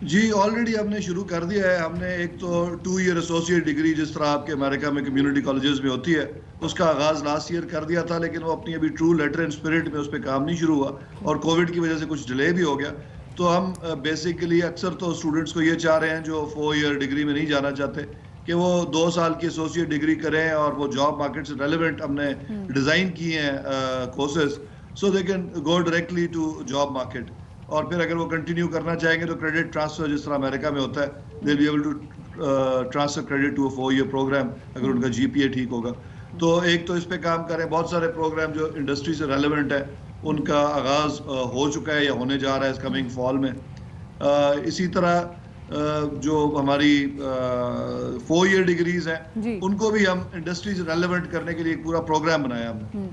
जी ऑलरेडी हमने शुरू कर दिया है। हमने एक तो 2 ईयर एसोसिएट डिग्री जिस तरह आपके अमेरिका में कम्युनिटी कॉलेजेस में होती है, उसका आगाज़ लास्ट ईयर कर दिया था, लेकिन वो अपनी अभी ट्रू लेटर एंड स्पिरिट में उस पर काम नहीं शुरू हुआ और कोविड की वजह से कुछ डिले भी हो गया। तो हम बेसिकली अक्सर तो स्टूडेंट्स को ये चाह रहे हैं जो 4 ईयर डिग्री में नहीं जाना चाहते कि वो 2 साल की एसोसिएट डिग्री करें, और वो जॉब मार्केट से रेलिवेंट हमने डिज़ाइन किए हैं courses, so they can go directly to job market. और फिर अगर वो कंटिन्यू करना चाहेंगे तो क्रेडिट ट्रांसफर जिस तरह अमेरिका में होता है, they will be able to transfer credit to a 4 year program अगर उनका GPA ठीक होगा। तो एक तो इस पे काम करें। बहुत सारे प्रोग्राम जो इंडस्ट्री से रेलेवेंट है उनका आगाज़ हो चुका है या होने जा रहा है इस कमिंग फॉल में। इसी तरह जो हमारी 4 ईयर डिग्रीज हैं उनको भी हम इंडस्ट्री से रेलेवेंट करने के लिए एक पूरा प्रोग्राम बनाया हमने।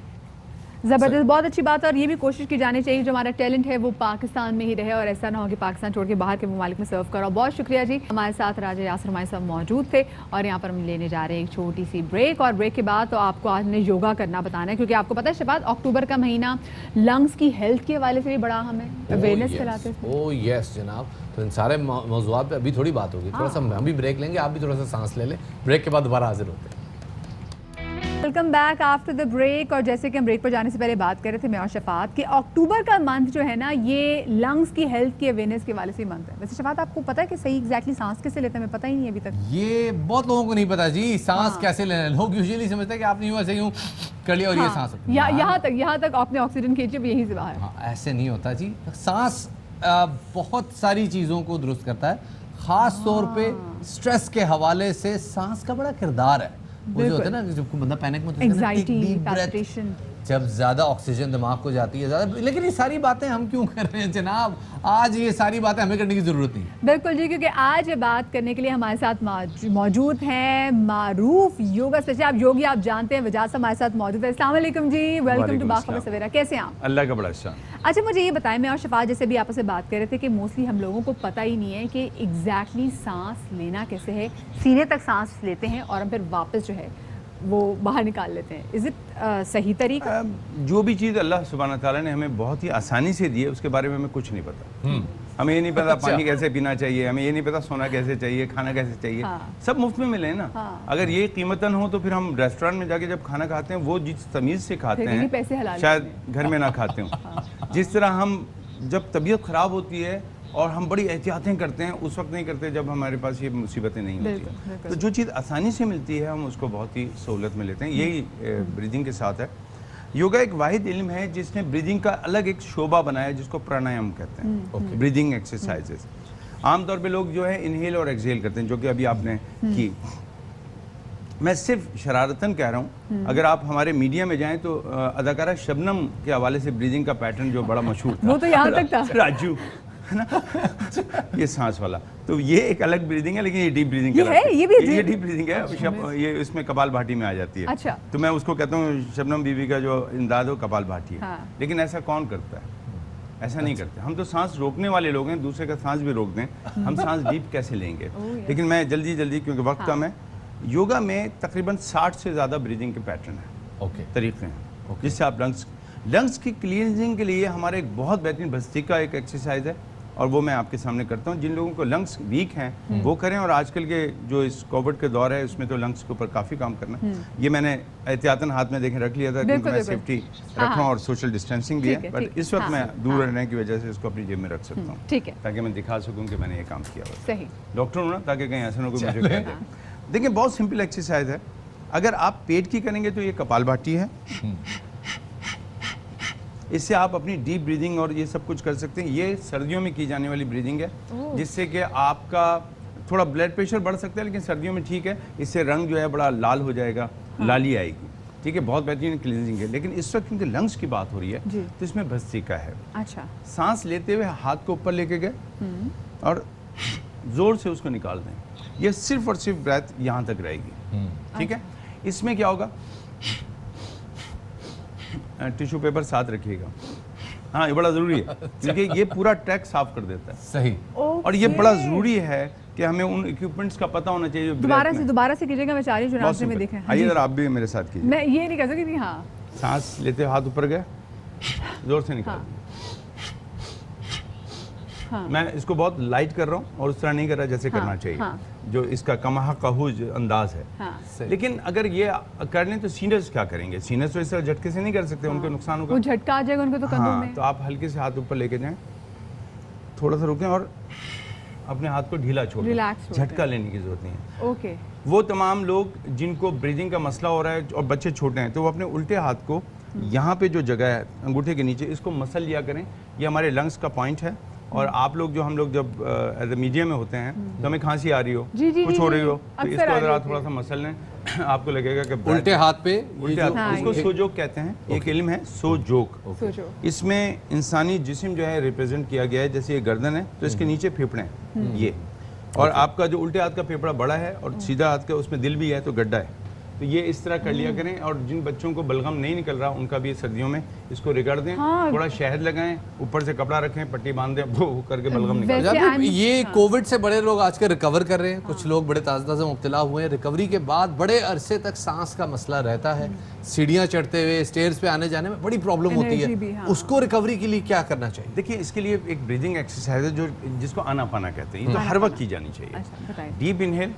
ज़बरदस्त, बहुत अच्छी बात है, और ये भी कोशिश की जानी चाहिए जो हमारा टैलेंट है वो पाकिस्तान में ही रहे और ऐसा ना हो कि पाकिस्तान छोड़ के बाहर के ममालिक में सर्व करो। बहुत शुक्रिया जी, हमारे साथ राजा यासर हमारे साथ मौजूद थे, और यहाँ पर हम लेने जा रहे हैं एक छोटी सी ब्रेक, और ब्रेक के बाद तो आपको आज ने योगा करना बताना है, क्योंकि आपको पता है शबाद अक्टूबर का महीना लंग्स की हेल्थ के हवाले से भी बड़ा अहम है, अवेयरनेस फैलाते हैं। ओह यस जनाब, तो इन सारे मौज़ूआत पे अभी थोड़ी बात होगी। थोड़ा सा हम भी ब्रेक लेंगे, आप भी थोड़ा सा सांस ले लें, ब्रेक के बाद दोबारा हाजिर होते हैं। Welcome back after the break. और जैसे कि हम ब्रेक पर जाने से पहले बात कर रहे थे मैं और शफात कि अक्टूबर का मंथ जो है ना ये लंग्स की हेल्थ की अवेयरनेस के वाले से मंथ है। वैसे शफात आपको पता है कि सही एग्जैक्टली सांस कैसे लेते हैं? हमें पता ही नहीं अभी तक। ये बहुत लोगों को नहीं पता जी, सांस कैसे लेना है। लोग यूजुअली समझते हैं कि आपने यूं ऐसे यूं कर लिया और ये सांस यहाँ तक आपने ऑक्सीजन खींची यहीं से बाहर। हाँ, ऐसे नहीं होता जी। सांस बहुत सारी चीज़ों को दुरुस्त करता है, ख़ास तौर पे स्ट्रेस के हवाले से सांस का बड़ा किरदार है। वो जो होता है ना जब बंदा पैनिक में होता है, एंग्जाइटी, फ्रस्ट्रेशन, जब ज़्यादा ऑक्सीजन दिमाग को जाती है ज़्यादा। लेकिन ये सारी बातें हम क्यों कर रहे हैं जनाब? आज ये सारी बातें हमें करने की ज़रूरत नहीं है। बिल्कुल जी, क्योंकि आज ये बात करने के लिए हमारे साथ मौजूद हैं मारूफ योगा स्पेशलिस्ट, आप योगी आप जानते हैं, वजाज हमारे साथ मौजूद है। अस्सलाम वालेकुम जी, वेलकम टू बाखबर सवेरा। कैसे हैं आप? अल्लाह का बड़ा शान। अच्छा मुझे ये बताएं, मैं और शफात जैसे भी आपस में बात कर रहे थे कि मोस्टली हम लोगों को पता ही नहीं है कि एग्जैक्टली सांस लेना कैसे है। सीने तक सांस लेते हैं और हम फिर वापस जो है वो बाहर निकाल लेते हैं। इज़ इट सही तरीका? जो भी चीज़ अल्लाह सुब्हाना ताला ने हमें बहुत ही आसानी से दी है उसके बारे में हमें कुछ नहीं पता। हमें ये नहीं पता पानी कैसे पीना चाहिए, हमें ये नहीं पता सोना कैसे चाहिए, खाना कैसे चाहिए। सब मुफ्त में मिले ना। अगर ये कीमतन हो तो फिर हम रेस्टोरेंट में जाके जब खाना खाते हैं वो जिस तमीज़ से खाते हैं शायद घर में ना खाते हों। जिस तरह हम जब तबीयत ख़राब होती है और हम बड़ी एहतियातें करते हैं, उस वक्त नहीं करते जब हमारे पास ये मुसीबतें नहीं होती। तो जो चीज़ आसानी से मिलती है हम उसको बहुत ही सहूलत में लेते हैं। यही ब्रीदिंग के साथ है। योगा एक वाहिद इल्म है जिसने ब्रीदिंग का अलग एक शोबा बनाया जिसको प्राणायाम कहते हैं, ब्रीदिंग एक्सरसाइजेस। आमतौर पे लोग जो है इनहेल और एक्सहेल करते हैं, जो कि अभी आपने की। मैं सिर्फ शरारतन कह रहा हूँ, अगर आप हमारे मीडिया में जाएं तो अदाकारा शबनम के हवाले से ब्रीदिंग का पैटर्न जो बड़ा मशहूर था, वो तो यहाँ तक था, राजू है ना, ये सांस वाला, तो ये एक अलग ब्रीदिंग है, लेकिन ये डीप ब्रीदिंग ये है, ये डीप ब्रीदिंग है। ये इसमें कपाल भाटी में आ जाती है। अच्छा। तो मैं उसको कहता हूँ शबनम बीबी का जो इंदाद हो कपाल भाटी है। हाँ। लेकिन ऐसा कौन करता है? ऐसा नहीं करते। हम तो सांस रोकने वाले लोग हैं, दूसरे का सांस भी रोक दें, हम सांस डीप कैसे लेंगे? लेकिन मैं जल्दी क्योंकि वक्त कम है, योगा में तकरीबन 60 से ज़्यादा ब्रीदिंग के पैटर्न हैं, तरीके हैं, जिससे आप लंग्स की क्लींजिंग के लिए हमारे एक बहुत बेहतरीन भस्त्रिका एक एक्सरसाइज है, और वो मैं आपके सामने करता हूँ। जिन लोगों को लंग्स वीक हैं वो करें, और आजकल के जो इस कोविड के दौर है उसमें तो लंग्स के ऊपर काफ़ी काम करना है। ये मैंने एहतियातन हाथ में देखें रख लिया था क्योंकि मैं सेफ्टी रखूँ और सोशल डिस्टेंसिंग भी है, बट इस वक्त मैं दूर रहने की वजह से इसको अपनी जेब में रख सकता हूँ, ताकि मैं दिखा सकूँ कि मैंने ये काम किया हुआ। डॉक्टर हूँ ना, ताकि कहीं ऐसा ना कोई मुझे कह दे। देखिए बहुत सिंपल एक्सरसाइज है। अगर आप पेट की करेंगे तो ये कपालभाति है, इससे आप अपनी डीप ब्रीदिंग और ये सब कुछ कर सकते हैं। ये सर्दियों में की जाने वाली ब्रीदिंग है, जिससे कि आपका थोड़ा ब्लड प्रेशर बढ़ सकता है, लेकिन सर्दियों में ठीक है। इससे रंग जो है बड़ा लाल हो जाएगा, लाली आएगी, ठीक है, बहुत बेहतरीन क्लींजिंग है। लेकिन इस वक्त क्योंकि लंग्स की बात हो रही है तो इसमें भस्त्रिका है। अच्छा। सांस लेते हुए हाथ को ऊपर लेके गए और जोर से उसको निकाल दें। ये सिर्फ और सिर्फ ब्रेथ यहाँ तक रहेगी, ठीक है। इसमें क्या होगा, टिश्यू पेपर साथ रखिएगा, हाँ ये बड़ा ज़रूरी है क्योंकि ये पूरा ट्रैक साफ कर देता है। सही। और ये बड़ा ज़रूरी है कि हमें उन इक्विपमेंट्स का पता होना चाहिए। दोबारा से कीजिएगा, मैं चाह रही हूँ जो में देखें। आइए जरा आप भी मेरे साथ कीजिए। मैं ये नहीं कह सकती। हाँ, सांस लेते हाथ ऊपर गए, जोर से निकाल। हाँ। मैं इसको बहुत लाइट कर रहा हूँ और उस तरह नहीं कर रहा जैसे करना चाहिए, जो इसका कमाहा कहूज अंदाज है। लेकिन अगर ये कर लें तो सीनियर्स क्या करेंगे? सीनियर्स तो इस तरह झटके से नहीं कर सकते, उनको नुकसान होगा, वो झटका आ जाएगा उनको तो कंधों में। तो आप हल्के से हाथ ऊपर लेके जाएं, थोड़ा सा रुकें और अपने हाथ को ढीला छोड़ें, झटका लेने की जरूरत नहीं है। ओके। वो तमाम लोग जिनको ब्रीदिंग का मसला हो रहा है और बच्चे छोटे हैं, तो वो अपने उल्टे हाथ को यहाँ पे जो जगह है अंगूठे के नीचे, इसको मसल लिया करें। ये हमारे लंग्स का पॉइंट है। और आप लोग जो हम लोग जब एज ए मीडिया में होते हैं तो हमें खांसी आ रही हो, कुछ हो रही हो, तो इसको अगर आप थोड़ा सा मसल लें, आपको लगेगा कि उल्टे हाथ पे, उल्टे हाथ, इसको सोजोक कहते हैं। एक इल्म है सोजोक। इसमें इंसानी जिस्म जो है रिप्रेजेंट किया गया है। जैसे ये गर्दन है तो इसके नीचे फेफड़े हैं ये, और आपका जो उल्टे हाथ का फेफड़ा बड़ा है और सीधा हाथ का उसमें दिल भी है तो गड्ढा है। तो ये इस तरह कर लिया करें। और जिन बच्चों को बलगम नहीं निकल रहा उनका भी सर्दियों में इसको रगड़ दें, थोड़ा शहद लगाएं, ऊपर से कपड़ा रखें, पट्टी बांध दें, वो करके बलगम निकल जाए। ये कोविड से बड़े लोग आजकल रिकवर कर रहे हैं, कुछ लोग बड़े ताज़ा मुब्तला हुए हैं। रिकवरी के बाद बड़े अरसे तक सांस का मसला रहता है, सीढ़ियाँ चढ़ते हुए स्टेयर्स पे आने जाने में बड़ी प्रॉब्लम होती है। उसको रिकवरी के लिए क्या करना चाहिए? देखिए, इसके लिए एक ब्रीदिंग एक्सरसाइज है जो जिसको आनापाना कहते हैं। ये तो हर वक्त की जानी चाहिए। डीप इनहेल,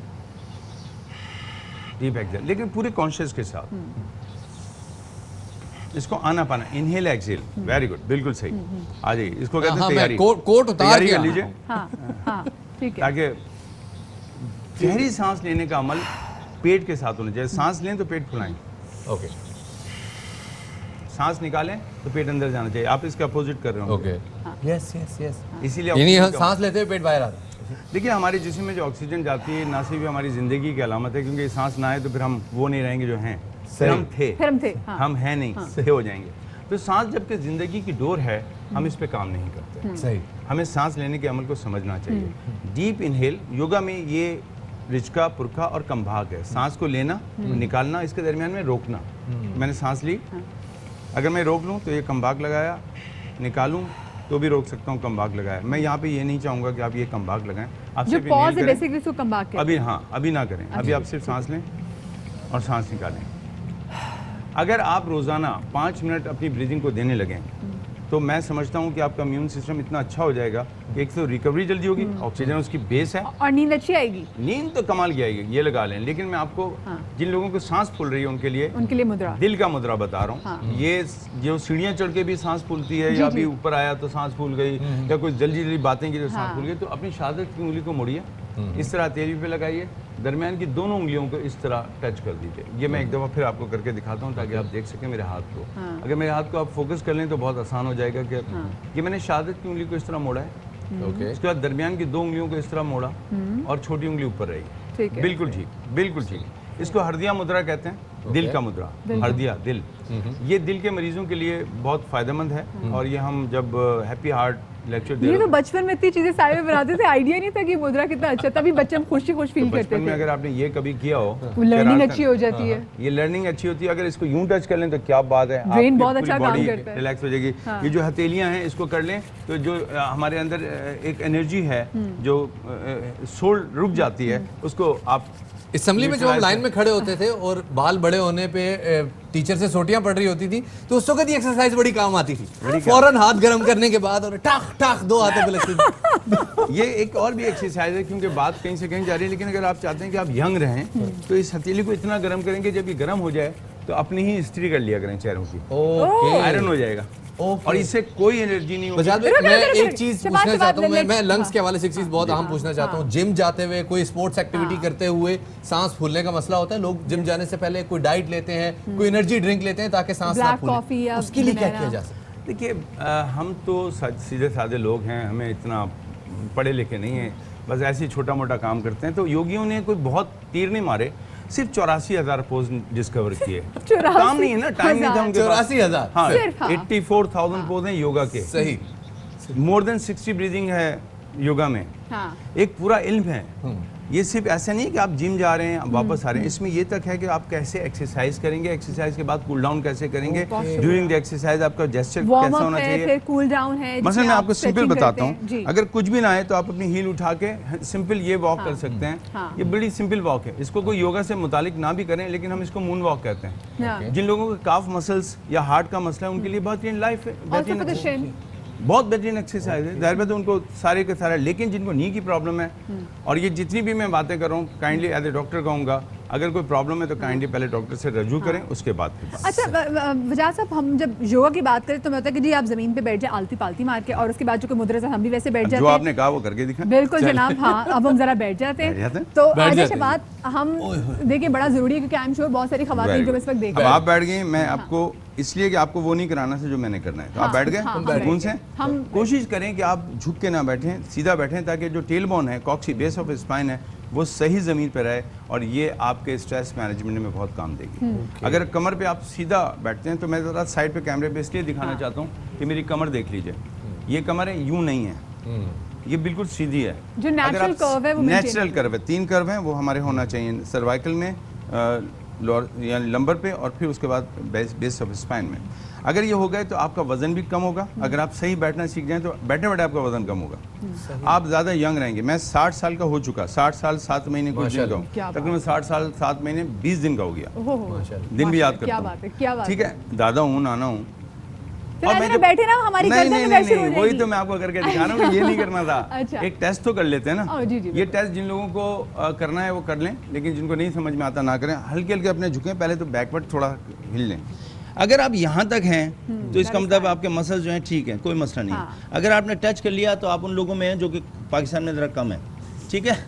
डीप एक्सहेल, लेकिन पूरे कॉन्शियस के साथ। इसको आना पाना, इनहेल एक्सहेल, वेरी गुड, बिल्कुल सही। आ जाइए, इसको कहते हैं तैयारी। कोट उतार कर लीजिए, ठीक है, ताकि गहरी सांस लेने का अमल पेट के साथ होना चाहिए। सांस लें तो पेट फुलाएं, ओके। सांस निकालें तो पेट अंदर जाना चाहिए। आप इसके अपोजिट कर रहे हो। Okay, yes yes yes. इसीलिए सांस लेते हुए पेट बाहर आता है। देखिए, हमारे जिस्म में जो ऑक्सीजन जाती है ना सिर्फ हमारी ज़िंदगी की अलामत है, क्योंकि सांस ना आए तो फिर हम वो नहीं रहेंगे जो हैं, हम थे, हम हैं नहीं, थे हो जाएंगे। तो सांस जबकि ज़िंदगी की डोर है, हम इस पे काम नहीं करते। सही। हमें सांस लेने के अमल को समझना चाहिए। डीप इनहेल, योगा में ये रिचका, पुरखा और कंभाग है। सांस को लेना, निकालना, इसके दरमियान में रोकना। मैंने सांस ली, अगर मैं रोक लूँ तो ये कंभाग लगाया, निकालूँ तो भी रोक सकता हूँ, कंभाग लगाया। मैं यहाँ पे ये नहीं चाहूँगा कि आप ये कंभाग लगाएं। आप जो पॉज है बेसिकली उसको कंभाग कहते हैं। अभी हाँ, अभी ना करें। अभी आप सिर्फ सांस लें और सांस निकालें। अगर आप रोज़ाना 5 मिनट अपनी ब्रीदिंग को देने लगें तो मैं समझता हूँ कि आपका इम्यून सिस्टम इतना अच्छा हो जाएगा कि एक तो रिकवरी जल्दी होगी, ऑक्सीजन उसकी बेस है, और नींद अच्छी आएगी। नींद तो कमाल की आएगी, ये लगा लें। लेकिन मैं आपको जिन लोगों को सांस फूल रही है उनके लिए मुद्रा, दिल का मुद्रा बता रहा हूँ। ये जो सीढ़ियाँ चढ़ के भी सांस फूलती है, या अभी ऊपर आया तो सांस फूल गई, या कोई जल्दी जल्दी बातें की तो सांस फूल गई, तो अपनी शहादत की उंगली को मोड़िए इस तरह हथेली पे लगाइए, दरमियान की दोनों उंगलियों को इस तरह टच कर दीजिए। ये मैं एक दफा फिर आपको करके दिखाता हूँ ताकि आप देख सकें मेरे हाथ को। अगर मेरे हाथ को आप फोकस कर लें तो बहुत आसान हो जाएगा कि ये मैंने शहादत की उंगली को इस तरह मोड़ा है, उसके बाद दरमियान की दो उंगलियों को इस तरह मोड़ा और छोटी उंगली ऊपर रहेगी। बिल्कुल ठीक, बिल्कुल ठीक। इसको हरदिया मुद्रा कहते हैं, दिल का मुद्रा, हरदिया दिल। ये दिल के मरीजों के लिए बहुत फायदेमंद है और ये हम जब हैप्पी हार्ट लेक्चर दे ये तो बचपन में इतनी चीजें सारे बनाते थे, आइडिया नहीं था कि मुद्रा कितना अच्छा, तभी बच्चे हम खुश फील करते थे। में अगर आपने ये कभी किया हो लर्निंग अच्छी हो जाती है। ये लर्निंग अच्छी होती है। अगर इसको यूं टच कर लें तो क्या बात है, ब्रेन बहुत अच्छा काम करता है, रिलैक्स हो जाएगी। ये जो हथेलियां हैं इसको कर लें तो जो हमारे अंदर एक एनर्जी है जो सोल रुक जाती है, उसको आप असेंबली में जब हम लाइन में खड़े होते थे और बाल बड़े होने पे टीचर से सोटियां पड़ रही होती थी तो उस वक्त ये एक्सरसाइज बड़ी काम आती थी। फौरन हाथ गर्म करने के बाद और टाक टाक दो हाथों पे लगती थी। ये एक और भी एक्सरसाइज है क्योंकि बात कहीं से कहीं जा रही है, लेकिन अगर आप चाहते हैं कि आप यंग रहें तो इस हथेली को इतना गर्म करेंगे जब ये गर्म हो जाए तो अपनी ही इस्त्री कर लिया करें चेहरों की, आयरन हो जाएगा और इससे कोई एनर्जी नहीं होगी। मैं एक चीज पूछना चाहता हूँ, मैं लंग्स के हवाले से एक चीज बहुत अहम पूछना चाहता हूँ। जिम जाते हुए कोई स्पोर्ट्स एक्टिविटी करते हुए सांस फूलने का मसला होता है, लोग जिम जाने से पहले कोई डाइट लेते हैं, कोई एनर्जी ड्रिंक लेते हैं ताकि सांस ना फूले, उसके लिए क्या किया जा सकता है? देखिए हम तो सीधे साधे लोग हैं, हमें इतना पढ़े लिखे नहीं है, बस ऐसे ही छोटा मोटा काम करते हैं। तो योगियों ने कोई बहुत तीर नहीं मारे, सिर्फ 84,000 पोज डिस्कवर किए। काम नहीं है ना, टाइम नहीं था उनके पास। 84,000 हाँ, 84,000 पोज हैं योगा के। सही। मोर देन 60 ब्रीदिंग है योगा में। एक पूरा इल्म है। ये सिर्फ ऐसा नहीं है कि आप जिम जा रहे हैं वापस आ रहे हैं, इसमें ये तक है कि आप कैसे एक्सरसाइज करेंगे, एक्सरसाइज के बाद कूल डाउन कैसे करेंगे, ड्यूरिंग द एक्सरसाइज आपका जेस्चर कैसा होना चाहिए, फिर कूल डाउन है। मतलब मैं आपको सिंपल बताता हूँ, अगर कुछ भी ना आए तो आप अपनी हील उठा के सिंपल ये वॉक कर सकते हैं। ये बड़ी सिंपल वॉक है, इसको कोई योगा से मुतालिक ना भी करें लेकिन हम इसको मून वॉक कहते हैं। जिन लोगों के काफ मसल्स या हार्ट का मसला है उनके लिए बेहतरीन लाइफ है, बहुत बेहतरीन एक्सरसाइज है। जाहिर बात है उनको सारे के सारा, लेकिन जिनको नी की प्रॉब्लम है और ये जितनी भी मैं बातें कर रहा हूँ काइंडली एज ए डॉक्टर कहूँगा, अगर कोई प्रॉब्लम है तो काइंडली पहले डॉक्टर से रजू करें, उसके बाद अच्छा वजाज साहब, हम जब योगा की बात करें तो मैं होता है कि जी आप जमीन पे बैठ जाए आलती पालती मार के और उसके बाद जो कोई मुद्रा से हम भी वैसे बैठ जाते हैं, जो आपने कहा वो करके दिखा। बिल्कुल जनाब, हाँ अब हम जरा बैठ जाते हैं। तो आगे से बात हम देखिए बड़ा जरूरी है क्योंकि आई एम श्योर बहुत सारी खवातीन जो इस वक्त देख रही हैं। आप बैठ गए, मैं आपको इसलिए कि आपको वो नहीं कराना से जो मैंने करना है, तो आप बैठ गए सुकून से। कोशिश करें कि आप झुक के ना बैठें, सीधा बैठें ताकि जो टेल बोन है, कॉक्सी बेस ऑफ स्पाइन है, वो सही ज़मीन पर रहे और ये आपके स्ट्रेस मैनेजमेंट में बहुत काम देगी। अगर कमर पे आप सीधा बैठते हैं तो मैं ज़रा साइड पे कैमरे पे इसलिए दिखाना चाहता हूँ कि मेरी कमर देख लीजिए, ये कमर है यूँ नहीं है, ये बिल्कुल सीधी है। जो नेचुरल कर्व है वो नेचुरल कर्व है, 3 कर्व हैं वो हमारे होना चाहिए, सर्वाइकल में, यानी लंबर पे और फिर उसके बाद बेस ऑफ स्पाइन में। अगर ये हो गए तो आपका वजन भी कम होगा। अगर आप सही बैठना सीख जाएं तो बैठे बैठे आपका वजन कम होगा, आप ज़्यादा यंग रहेंगे। मैं 60 साल का हो चुका, 60 साल 7 महीने कुछ दिन का हूँ, तकरीबन 60 साल 7 महीने 20 दिन का हो गया, दिन भी याद करता हूँ। ठीक है, दादा हूँ, नाना हूँ, और मैं बैठे ना हमारी नहीं, वही तो मैं आपको करके दिखा रहा हूँ, ये नहीं करना था। अच्छा। एक टेस्ट तो कर लेते हैं ना, ये टेस्ट जिन लोगों को करना है वो कर लें, लेकिन जिनको नहीं समझ में आता ना करें। हल्के हल्के अपने झुकें, पहले तो बैकवर्ड थोड़ा हिल लें। अगर आप यहाँ तक हैं तो इसका मतलब आपके मसल्स जो हैं ठीक है, कोई मसला नहीं है। अगर आपने टच कर लिया तो आप उन लोगों में हैं जो कि पाकिस्तान में ज़रा कम है, ठीक है।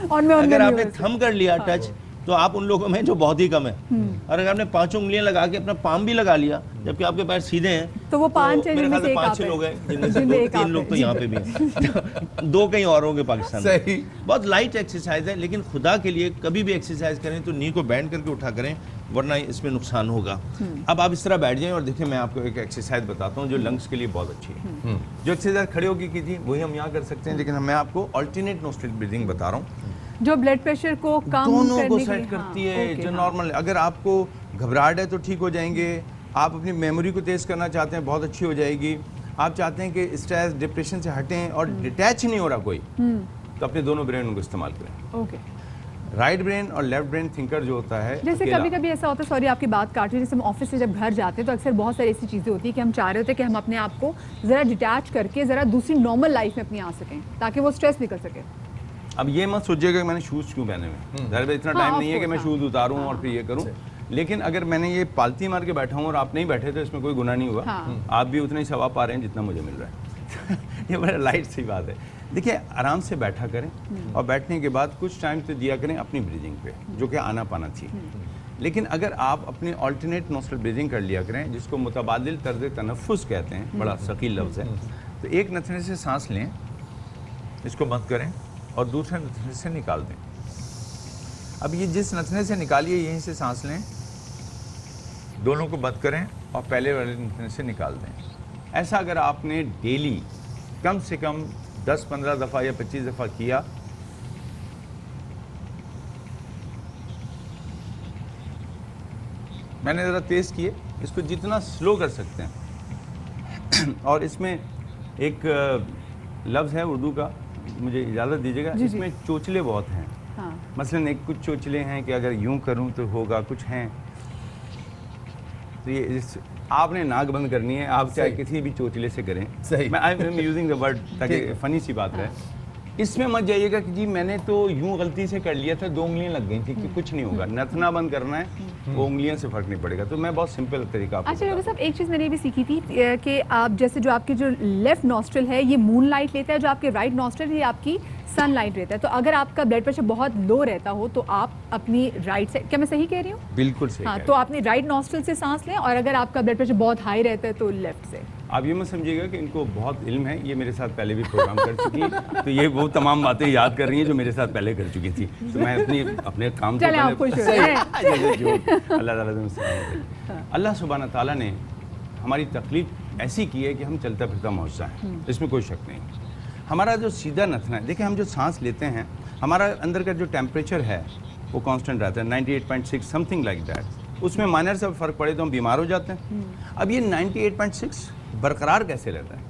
अगर आपने थम कर लिया टच तो आप उन लोगों में जो बहुत ही कम है। और अगर आपने 5 उंगलियां लगा के अपना पाम भी लगा लिया जबकि आपके पैर सीधे हैं तो वो 5 मेरे ख्याल से 5-6 लोग हैं, जिनमें से 2-3 लोग तो यहाँ पे भी हैं, 2 कहीं और होंगे पाकिस्तान में। बहुत लाइट एक्सरसाइज है, लेकिन खुदा के लिए कभी भी एक्सरसाइज करें तो नी को बैंड करके उठा करें, वरना इसमें नुकसान होगा। अब आप इस तरह बैठ जाएं और देखिए मैं आपको एक एक्सरसाइज बताता हूँ जो लंग्स के लिए बहुत अच्छी है। जो एक्सरसाइज खड़े होकर की थी वही हम यहाँ कर सकते हैं, लेकिन मैं आपको अल्टरनेट नोस्ट्रल ब्रीदिंग बता रहा हूँ जो ब्लड प्रेशर को कम दोनों को सेट करती है। जो नॉर्मल, अगर आपको घबराहट है तो ठीक हो जाएंगे, आप अपनी मेमोरी को तेज करना चाहते हैं बहुत अच्छी हो जाएगी, आप चाहते हैं कि स्ट्रेस डिप्रेशन से हटें और डिटैच नहीं हो रहा कोई, तो अपने दोनों ब्रेन को इस्तेमाल करें। ओके, राइट ब्रेन और लेफ्ट ब्रेन थिंकर जो होता है, जैसे कभी कभी ऐसा होता है, सॉरी आपकी बात काट रही, जैसे हम ऑफिस से जब घर जाते हैं तो अक्सर बहुत सारी ऐसी चीज़ें होती है कि हम चाह रहे होते हैं कि हम अपने आप को ज़रा डिटैच करके ज़रा दूसरी नॉर्मल लाइफ में अपनी आ सकें ताकि वो स्ट्रेस नहीं कर सके। अब ये मत सोचिएगा कि मैंने शूज़ क्यों पहने हुए, घर पे इतना टाइम नहीं है कि मैं शूज़ उतारूं और फिर ये करूं। लेकिन अगर मैंने ये पालती मार के बैठा हूँ और आप नहीं बैठे तो इसमें कोई गुनाह नहीं हुआ। आप भी उतना ही सवाब पा रहे हैं जितना मुझे मिल रहा है। ये बड़ा लाइट सी बात है। देखिए आराम से बैठा करें और बैठने के बाद कुछ टाइम तो दिया करें अपनी ब्रीदिंग पे, जो कि आना पाना थी। लेकिन अगर आप अपने ऑल्टरनेट नोस्ट्रल ब्रीदिंग कर लिया करें, जिसको मुतबादिल तर्ज तनफ़ुस कहते हैं, बड़ा सकील लफ्ज़ है, तो एक नथने से सांस लें, इसको बंद करें और दूसरे नथने से निकाल दें। अब ये जिस नथने से निकालिए यहीं से सांस लें, दोनों को बंद करें और पहले वाले नथने से निकाल दें। ऐसा अगर आपने डेली कम से कम 10-15 दफ़ा या 25 दफ़ा किया, मैंने ज़रा तेज़ किए, इसको जितना स्लो कर सकते हैं। और इसमें एक लफ्ज़ है उर्दू का, मुझे इजाज़त दीजिएगा, इसमें चोचले बहुत हैं। हाँ। मसलन एक कुछ चोचले हैं कि अगर यूं करूं तो होगा, कुछ हैं तो ये आपने नाक बंद करनी है, आप चाहे किसी भी चोचले से करें। सही। मैं I am using the word ताकि फनी सी बात रहे। इसमें मत जाइएगा कि जी मैंने तो यूं गलती से कर लिया था, 2 उंगलियां लग गई थी, कि कुछ नहीं होगा। नथना बंद करना है, वो उंगलियों से फर्क नहीं पड़ेगा। तो मैं बहुत सिंपल तरीका आपको अच्छा डॉक्टर साहब, एक चीज़ मैंने भी सीखी थी कि आप जैसे जो आपके जो लेफ्ट नॉस्ट्रल है ये मून लाइट लेता है, जो आपके राइट नॉस्ट्रल है ये आपकी सनलाइट रहता है। तो अगर आपका ब्लड प्रेशर बहुत लो रहता हो तो आप अपनी राइट से, क्या मैं सही कह रही हूँ? बिल्कुल सही। हाँ, तो आपने राइट नॉस्ट्रल से सांस लें, और अगर आपका ब्लड प्रेशर बहुत हाई रहता है तो लेफ्ट से। आप ये मत समझिएगा कि इनको बहुत इल्म है, ये मेरे साथ पहले भी प्रोग्राम कर चुकी है, तो ये वो तमाम बातें याद कर रही हैं जो मेरे साथ पहले कर चुकी थी। तो मैं अपने काम को अल्लाह सुब्हाना ताला ने हमारी तकलीफ ऐसी की है कि हम चलता फिरता मौजूदा है, इसमें कोई शक नहीं। हमारा जो सीधा नथना है, देखिए हम जो सांस लेते हैं, हमारा अंदर का जो टेम्परेचर है वो कांस्टेंट रहता है 98.6 समथिंग लाइक दैट। उसमें माइनर से फ़र्क पड़े तो हम बीमार हो जाते हैं। अब ये 98.6 बरकरार कैसे रहता है?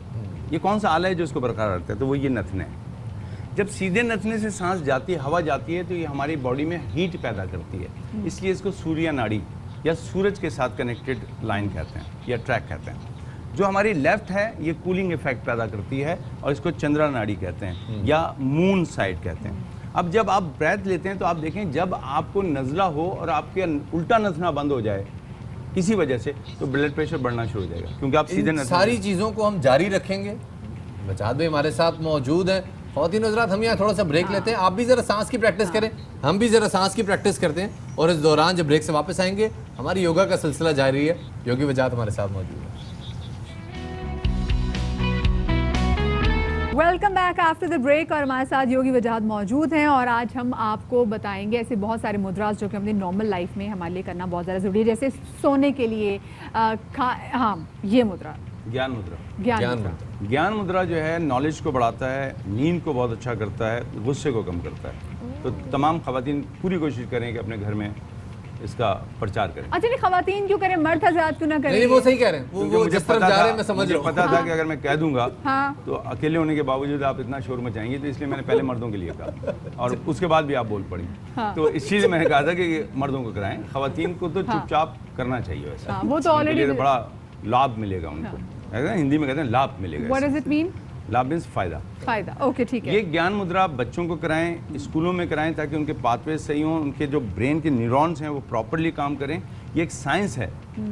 ये कौन सा आला है जो इसको बरकरार रखता है? तो वो ये नथने है। जब सीधे नथने से सांस जाती है, हवा जाती है, तो ये हमारी बॉडी में हीट पैदा करती है। इसलिए इसको सूर्य नाड़ी या सूरज के साथ कनेक्टेड लाइन कहते हैं या ट्रैक कहते हैं। जो हमारी लेफ्ट है ये कूलिंग इफेक्ट पैदा करती है और इसको चंद्रा नाड़ी कहते हैं या मून साइड कहते हैं। अब जब आप ब्रेथ लेते हैं तो आप देखें, जब आपको नज़ला हो और आपके उल्टा नथना बंद हो जाए किसी वजह से, तो ब्लड प्रेशर बढ़ना शुरू हो जाएगा, क्योंकि आप सीधे सारी चीज़ों को हम जारी रखेंगे। बचात भाई हमारे साथ मौजूद हैं। ख़वातीन हज़रात, हम यहाँ थोड़ा सा ब्रेक लेते हैं। आप भी ज़रा सांस की प्रैक्टिस करें, हम भी ज़रा सांस की प्रैक्टिस करते हैं, और इस दौरान जब ब्रेक से वापस आएंगे हमारी योगा का सिलसिला जारी है। योगी वजाहत हमारे साथ मौजूद है। Welcome back after the break, और हमारे साथ योगी वजाहत मौजूद हैं। और आज हम आपको बताएंगे ऐसे बहुत सारे मुद्रास जो कि अपनी नॉर्मल लाइफ में हमारे लिए करना बहुत ज़्यादा ज़रूरी है, जैसे सोने के लिए हाँ ये मुद्रा, ज्ञान मुद्रा। ज्ञान मुद्रा जो है नॉलेज को बढ़ाता है, नींद को बहुत अच्छा करता है, गुस्से को कम करता है। तो तमाम ख़वातीन पूरी कोशिश करें कि अपने घर में इसका प्रचार करें। अच्छा नहीं, ख़वातीन क्यों करें, मर्द हज़रात क्यों ना करें? नहीं, वो सही कह रहे हैं, वो मुझे जिस तरफ जा रहे हैं मैं समझ रहा हूं। पता था कि अगर मैं कह दूंगा हाँ। तो अकेले होने के बावजूद आप इतना शोर मचाएंगे, तो इसलिए मैंने पहले मर्दों के लिए कहा और उसके बाद भी आप बोल पड़ी। हाँ। तो इस चीज़ मैंने कहा था कि मर्दों को कराएं, ख़वातीन को तो चुपचाप करना चाहिए। वैसा वो तो ऑलरेडी बड़ा लाभ मिलेगा उनको, हिंदी में कहते हैं लाभ मिलेगा। What does it mean? लाभ मीन्स फ़ायदा। ओके, ठीक है। ये ज्ञान मुद्रा बच्चों को कराएं, स्कूलों में कराएं, ताकि उनके पाथवे सही हों, उनके जो ब्रेन के न्यूरॉन्स हैं वो प्रॉपरली काम करें। ये एक साइंस है,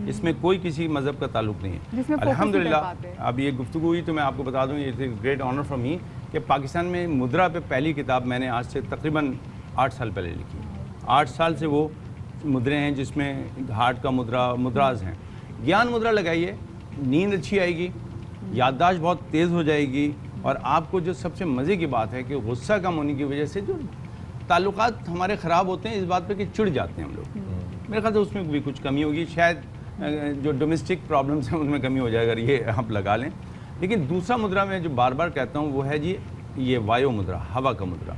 इसमें कोई किसी मज़हब का ताल्लुक नहीं है। अल्हम्दुलिल्लाह अब ये गुफ्तगू हुई तो मैं आपको बता दूं, ये ग्रेट ऑनर फ्रॉम मी कि पाकिस्तान में मुद्रा पे पहली किताब मैंने आज से तकरीबन 8 साल पहले लिखी। 8 साल से वो मुद्रे हैं जिसमें हार्ट का मुद्राज हैं। ज्ञान मुद्रा लगाइए, नींद अच्छी आएगी, याददाश्त बहुत तेज़ हो जाएगी, और आपको जो सबसे मज़े की बात है कि गुस्सा कम होने की वजह से जो ताल्लुकात हमारे ख़राब होते हैं इस बात पे कि चिढ़ जाते हैं हम लोग, मेरे ख्याल से उसमें भी कुछ कमी होगी। शायद जो डोमेस्टिक प्रॉब्लम्स हैं उनमें कमी हो जाएगा, ये आप लगा लें। लेकिन दूसरा मुद्रा मैं जो बार बार कहता हूँ वो है जी ये वायु मुद्रा, हवा का मुद्रा।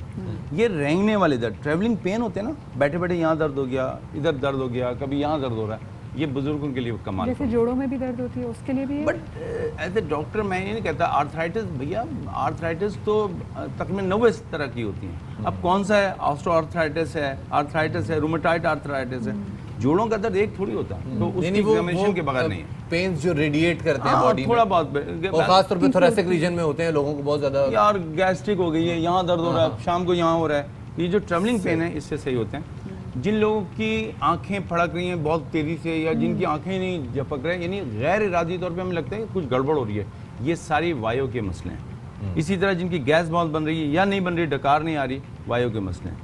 ये रेंगने वाले दर्द, ट्रैवलिंग पेन होते हैं ना, बैठे बैठे यहाँ दर्द हो गया, इधर दर्द हो गया, कभी यहाँ दर्द हो रहा है, ये बुजुर्गों के लिए कमाल। जैसे जोड़ों में भी दर्द होती है उसके लिए भी है? बट एज ए डॉक्टर मैं ये नहीं कहता। आर्थराइटिस भैया, आर्थराइटिस तो तकरीबन 90 तरह की होती हैं। अब कौन सा है, ऑस्टियोआर्थराइटिस है, रूमेटॉइड आर्थराइटिस है। जोड़ों का दर्द एक थोड़ी होता है, तो उसकी एग्जामिनेशन के बगैर नहीं है। पेन्स जो रेडिएट करते हैं बॉडी में थोड़ा बहुत, खास तौर पे थोरेसिक रीजन में होते हैं लोगों को बहुत ज्यादा, यार गैस्ट्रिक हो गई है, यहाँ दर्द हो रहा है, शाम को यहाँ हो रहा है, ये जो ट्रैवलिंग पेन है इससे सही होते हैं। जिन लोगों की आंखें फड़क रही हैं बहुत तेज़ी से, या जिनकी आंखें नहीं झपक रहे, यानी गैर इरादी तौर पे हमें लगता है कि कुछ गड़बड़ हो रही है, ये सारी वायु के मसले हैं। इसी तरह जिनकी गैस बहुत बन रही है या नहीं बन रही, डकार नहीं आ रही, वायु के मसले हैं।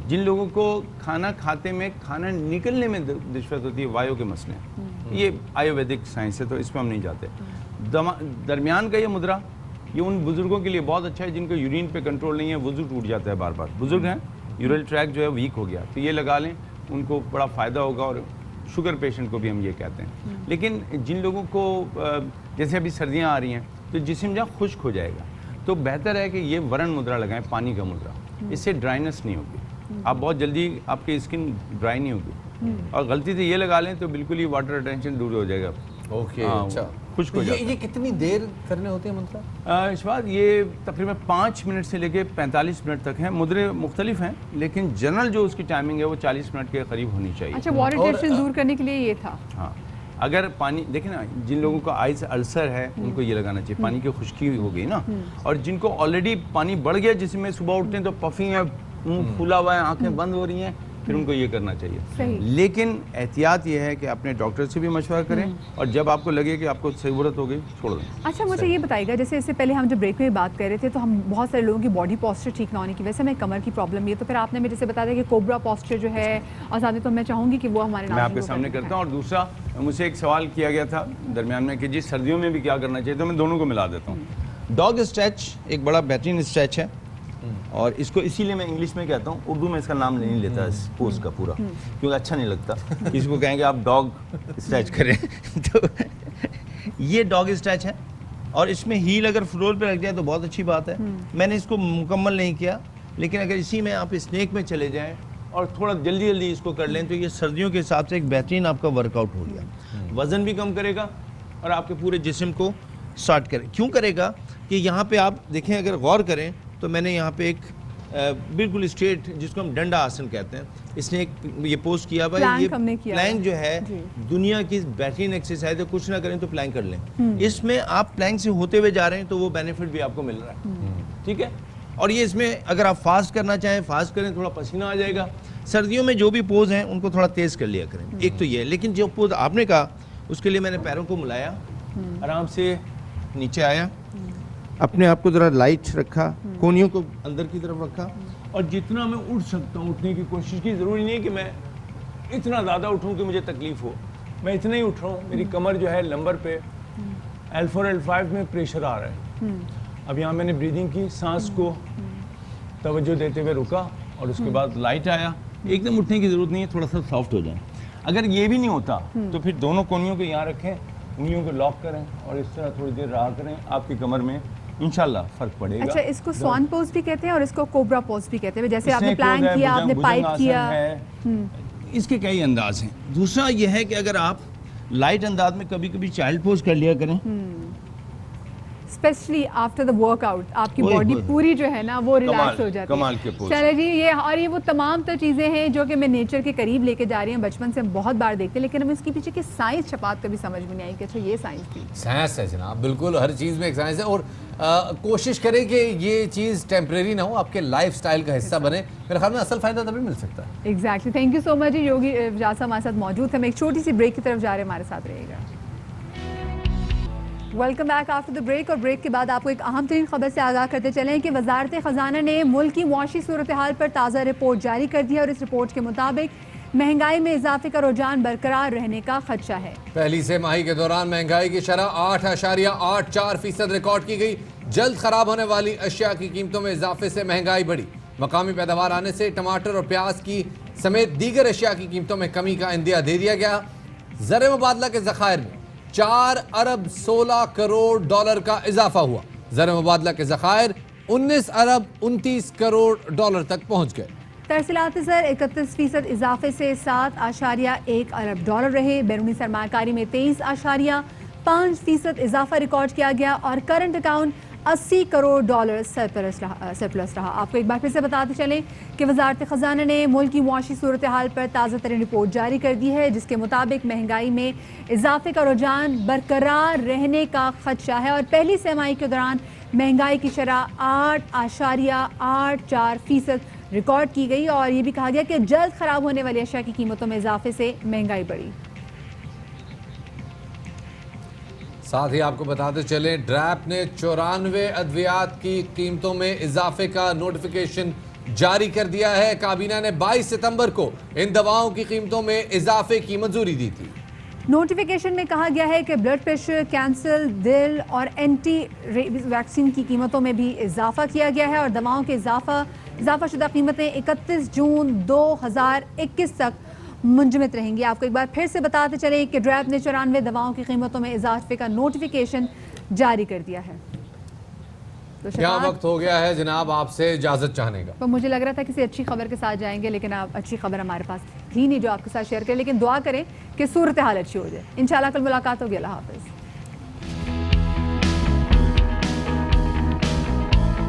जिन लोगों को खाना खाते में खाना निकलने में दिक्कत होती है, वायु के मसले हैं। ये आयुर्वेदिक साइंस है, तो इसमें हम नहीं जाते। दरमियान का ये मुद्रा, ये उन बुजुर्गों के लिए बहुत अच्छा है जिनको यूरिन पे कंट्रोल नहीं है, वुजू टूट जाता है बार बार, बुजुर्ग हैं, यूरिनरी ट्रैक जो है वीक हो गया, तो ये लगा लें, उनको बड़ा फ़ायदा होगा। और शुगर पेशेंट को भी हम ये कहते हैं। लेकिन जिन लोगों को जैसे अभी सर्दियाँ आ रही हैं तो जिस्म जहाँ खुश्क हो जाएगा, तो बेहतर है कि ये वरण मुद्रा लगाएं, पानी का मुद्रा, इससे ड्राइनेस नहीं होगी, आप बहुत जल्दी आपकी स्किन ड्राई नहीं होगी। और गलती से ये लगा लें तो बिल्कुल ही वाटर रिटेंशन दूर हो जाएगा। ओके, अच्छा, खुश्क हो जाता है। ये कितनी देर करने होती है मतलब? इस बात ये तकरीबन 5 मिनट से लेके 45 मिनट तक हैं। मुद्रे मुख्तलिफ हैं, लेकिन जनरल जो उसकी टाइमिंग है वो 40 मिनट के करीब होनी चाहिए। अच्छा, वाटर रिटेंशन दूर करने के लिए ये था। हाँ, अगर पानी देखें ना, जिन लोगों को आइस अल्सर है उनको ये लगाना चाहिए, पानी की खुश्की हो गई ना, और जिनको ऑलरेडी पानी बढ़ गया, जिसमें सुबह उठते हैं तो पफी है, मुंह फूला हुआ है, आंखें बंद हो रही हैं, फिर उनको ये करना चाहिए। लेकिन एहतियात ये है कि अपने डॉक्टर से भी मशवरा करें, और जब आपको लगे कि आपको ज़रूरत हो गई, छोड़ दें। अच्छा, मुझे ये बताइएगा, जैसे इससे पहले हम जब ब्रेक में बात कर रहे थे तो हम बहुत सारे लोगों की बॉडी पोस्चर ठीक ना होने की वजह से हमें कमर की प्रॉब्लम भी है, तो फिर आपने मुझे जैसे बताया कि कोबरा पोस्चर जो है, और साथ ही तो मैं चाहूँगी कि वो हमारे मैं आपके सामने करता हूँ। और दूसरा, मुझसे एक सवाल किया गया था दरमियान में कि जी सर्दियों में भी क्या करना चाहिए, तो मैं दोनों को मिला देता हूँ। डॉग स्ट्रेच एक बड़ा बेहतरीन स्ट्रेच है, और इसको इसीलिए मैं इंग्लिश में कहता हूँ, उर्दू में इसका नाम नहीं लेता इस पोज का पूरा, क्योंकि अच्छा नहीं लगता। किसी को कहेंगे आप डॉग स्ट्रेच करें तो ये डॉग स्ट्रेच है, और इसमें हील अगर फ्लोर पे रख जाए तो बहुत अच्छी बात है। मैंने इसको मुकम्मल नहीं किया, लेकिन अगर इसी में आप स्नेक में चले जाएं और थोड़ा जल्दी जल्दी इसको कर लें तो ये सर्दियों के हिसाब से एक बेहतरीन आपका वर्कआउट हो गया। वज़न भी कम करेगा और आपके पूरे जिस्म को स्टार्ट करे। क्यों करेगा कि यहाँ पे आप देखें, अगर गौर करें तो मैंने यहाँ पे एक बिल्कुल स्ट्रेट, जिसको हम डंडा आसन कहते हैं, इसने एक ये पोस्ट किया हुआ है। ये प्लैंक जो है दुनिया की बेहतरीन एक्सरसाइज है, कुछ ना करें तो प्लैंक कर लें। इसमें आप प्लैंक से होते हुए जा रहे हैं तो वो बेनिफिट भी आपको मिल रहा है, ठीक है। और ये इसमें अगर आप फास्ट करना चाहें, फास्ट करें, थोड़ा पसीना आ जाएगा। सर्दियों में जो भी पोज हैं उनको थोड़ा तेज़ कर लिया करें, एक तो ये। लेकिन जो पोज आपने कहा उसके लिए मैंने पैरों को मिलाया, आराम से नीचे आया, अपने आप को ज़रा लाइट रखा, कोहनियों को अंदर की तरफ रखा, और जितना मैं उठ सकता हूँ उठने की कोशिश की। ज़रूरी नहीं कि मैं इतना ज़्यादा उठूँ कि मुझे तकलीफ़ हो, मैं इतना ही उठ रहा हूँ। मेरी कमर जो है लंबर पे L4 L5 में प्रेशर आ रहा है। अब यहाँ मैंने ब्रीदिंग की, सांस को तवज्जो देते हुए रुका, और उसके बाद लाइट आया। एकदम उठने की ज़रूरत नहीं है, थोड़ा सा सॉफ्ट हो जाए। अगर ये भी नहीं होता तो फिर दोनों कोहनियों को यहाँ रखें, उंगलियों को लॉक करें और इस तरह थोड़ी देर रहा करें, आपकी कमर में इंशाल्लाह फर्क पड़ेगा। अच्छा, इसको स्वान पोज भी कहते हैं और इसको कोबरा पोज भी कहते हैं, जैसे आपने प्लान किया, आपने पाइप किया, इसके कई अंदाज हैं। दूसरा यह है कि अगर आप लाइट अंदाज में कभी कभी चाइल्ड पोज कर लिया करें, स्पेशली आफ्टर द वर्कआउट, आपकी बॉडी पूरी जो है ना वो रिलैक्स हो जाती है। चलिए जी, ये और ये वो तमाम तो चीज़ें हैं जो कि मैं नेचर के करीब लेके जा रही हूँ, बचपन से हम बहुत बार देखते हैं, लेकिन हमें इसके पीछे की साइंस छपात कभी समझ में नहीं आई कि अच्छा ये साइंस थी। साइंस है जनाब, बिल्कुल हर चीज़ में एक साइंस है। और कोशिश करें कि ये चीज़ टेम्परेरी ना हो, आपके लाइफस्टाइल का हिस्सा बने। मेरे ख्याल में असल फ़ायदा तभी मिल सकता है। Exactly, thank you so much जी। योगी एजाज हमारे साथ मौजूद थे। हम एक छोटी सी ब्रेक की तरफ जा रहे हैं, हमारे साथ रहेगा। Welcome back after the break. और ब्रेक के बाद आपको एक अहम तरीन खबर से आगाह करते चलें कि वजारत ख़जाना ने मुल्क की मुआशी सूरत हाल पर ताज़ा रिपोर्ट जारी कर दी है, और इस रिपोर्ट के मुताबिक महंगाई में इजाफे का रुझान बरकरार रहने का खदशा है। पहली से माही के दौरान महंगाई की शरह 8.84% रिकॉर्ड की गई। जल्द खराब होने वाली अशिया की कीमतों में इजाफे से महंगाई बढ़ी। मकामी पैदावार आने से टमाटर और प्याज की समेत दीगर अशिया की कीमतों में कमी का इंदिया दे दिया गया। ज़र मुबादला के ज़खायर में 4 अरब 16 करोड़ डॉलर का इजाफा हुआ। ज़र मुबादला के ज़खायर 19 अरब 29 करोड़ डॉलर तक पहुंच गए। तरसीलात ज़र 31% इजाफे से 7.1 अरब डॉलर रहे। बैरूनी सरमाकारी में 23.5% इजाफा रिकॉर्ड किया गया, और current account 80 crore dollar surplus रहा। आपको एक बार फिर से बताते चलें कि वजारत ख़जाना ने मुल्क की मुआशी सूरत हाल पर ताज़ा तरीन रिपोर्ट जारी कर दी है, जिसके मुताबिक महंगाई में इजाफे का रुझान बरकरार रहने का खदशा है, और पहली तिमाही के दौरान महंगाई की शरह 8.84% रिकॉर्ड की गई। और ये भी कहा गया कि जल्द ख़राब होने वाली अशिया की कीमतों में इजाफे से महंगाई बढ़ी। साथ ही आपको बताते चलें, ड्रैप ने 94 अद्वियात की कीमतों में इजाफे का नोटिफिकेशन जारी कर दिया है। काबीना ने 22 सितंबर को इन दवाओं की कीमतों में इजाफे की मंजूरी दी थी। नोटिफिकेशन में कहा गया है कि ब्लड प्रेशर, कैंसर, दिल और एंटी रेबीज वैक्सीन की कीमतों में भी इजाफा किया गया है और दवाओं के इजाफा शुदा कीमतें 31 जून 2021 तक मुंजमद रहेंगी। आपको एक बार फिर से बताते चलें कि ड्रैप ने 94 दवाओं की कीमतों में इजाफे का नोटिफिकेशन जारी कर दिया है। तो क्या वक्त हो गया है जनाब आपसे इजाजत चाहने का। तो मुझे लग रहा था किसी अच्छी खबर के साथ जाएंगे, लेकिन आप अच्छी खबर हमारे पास थी नहीं जो आपके साथ शेयर करें। लेकिन दुआ करें कि सूरत हाल अच्छी हो जाए। इंशाल्लाह कल मुलाकात होगी। अल्लाह हाफिज़।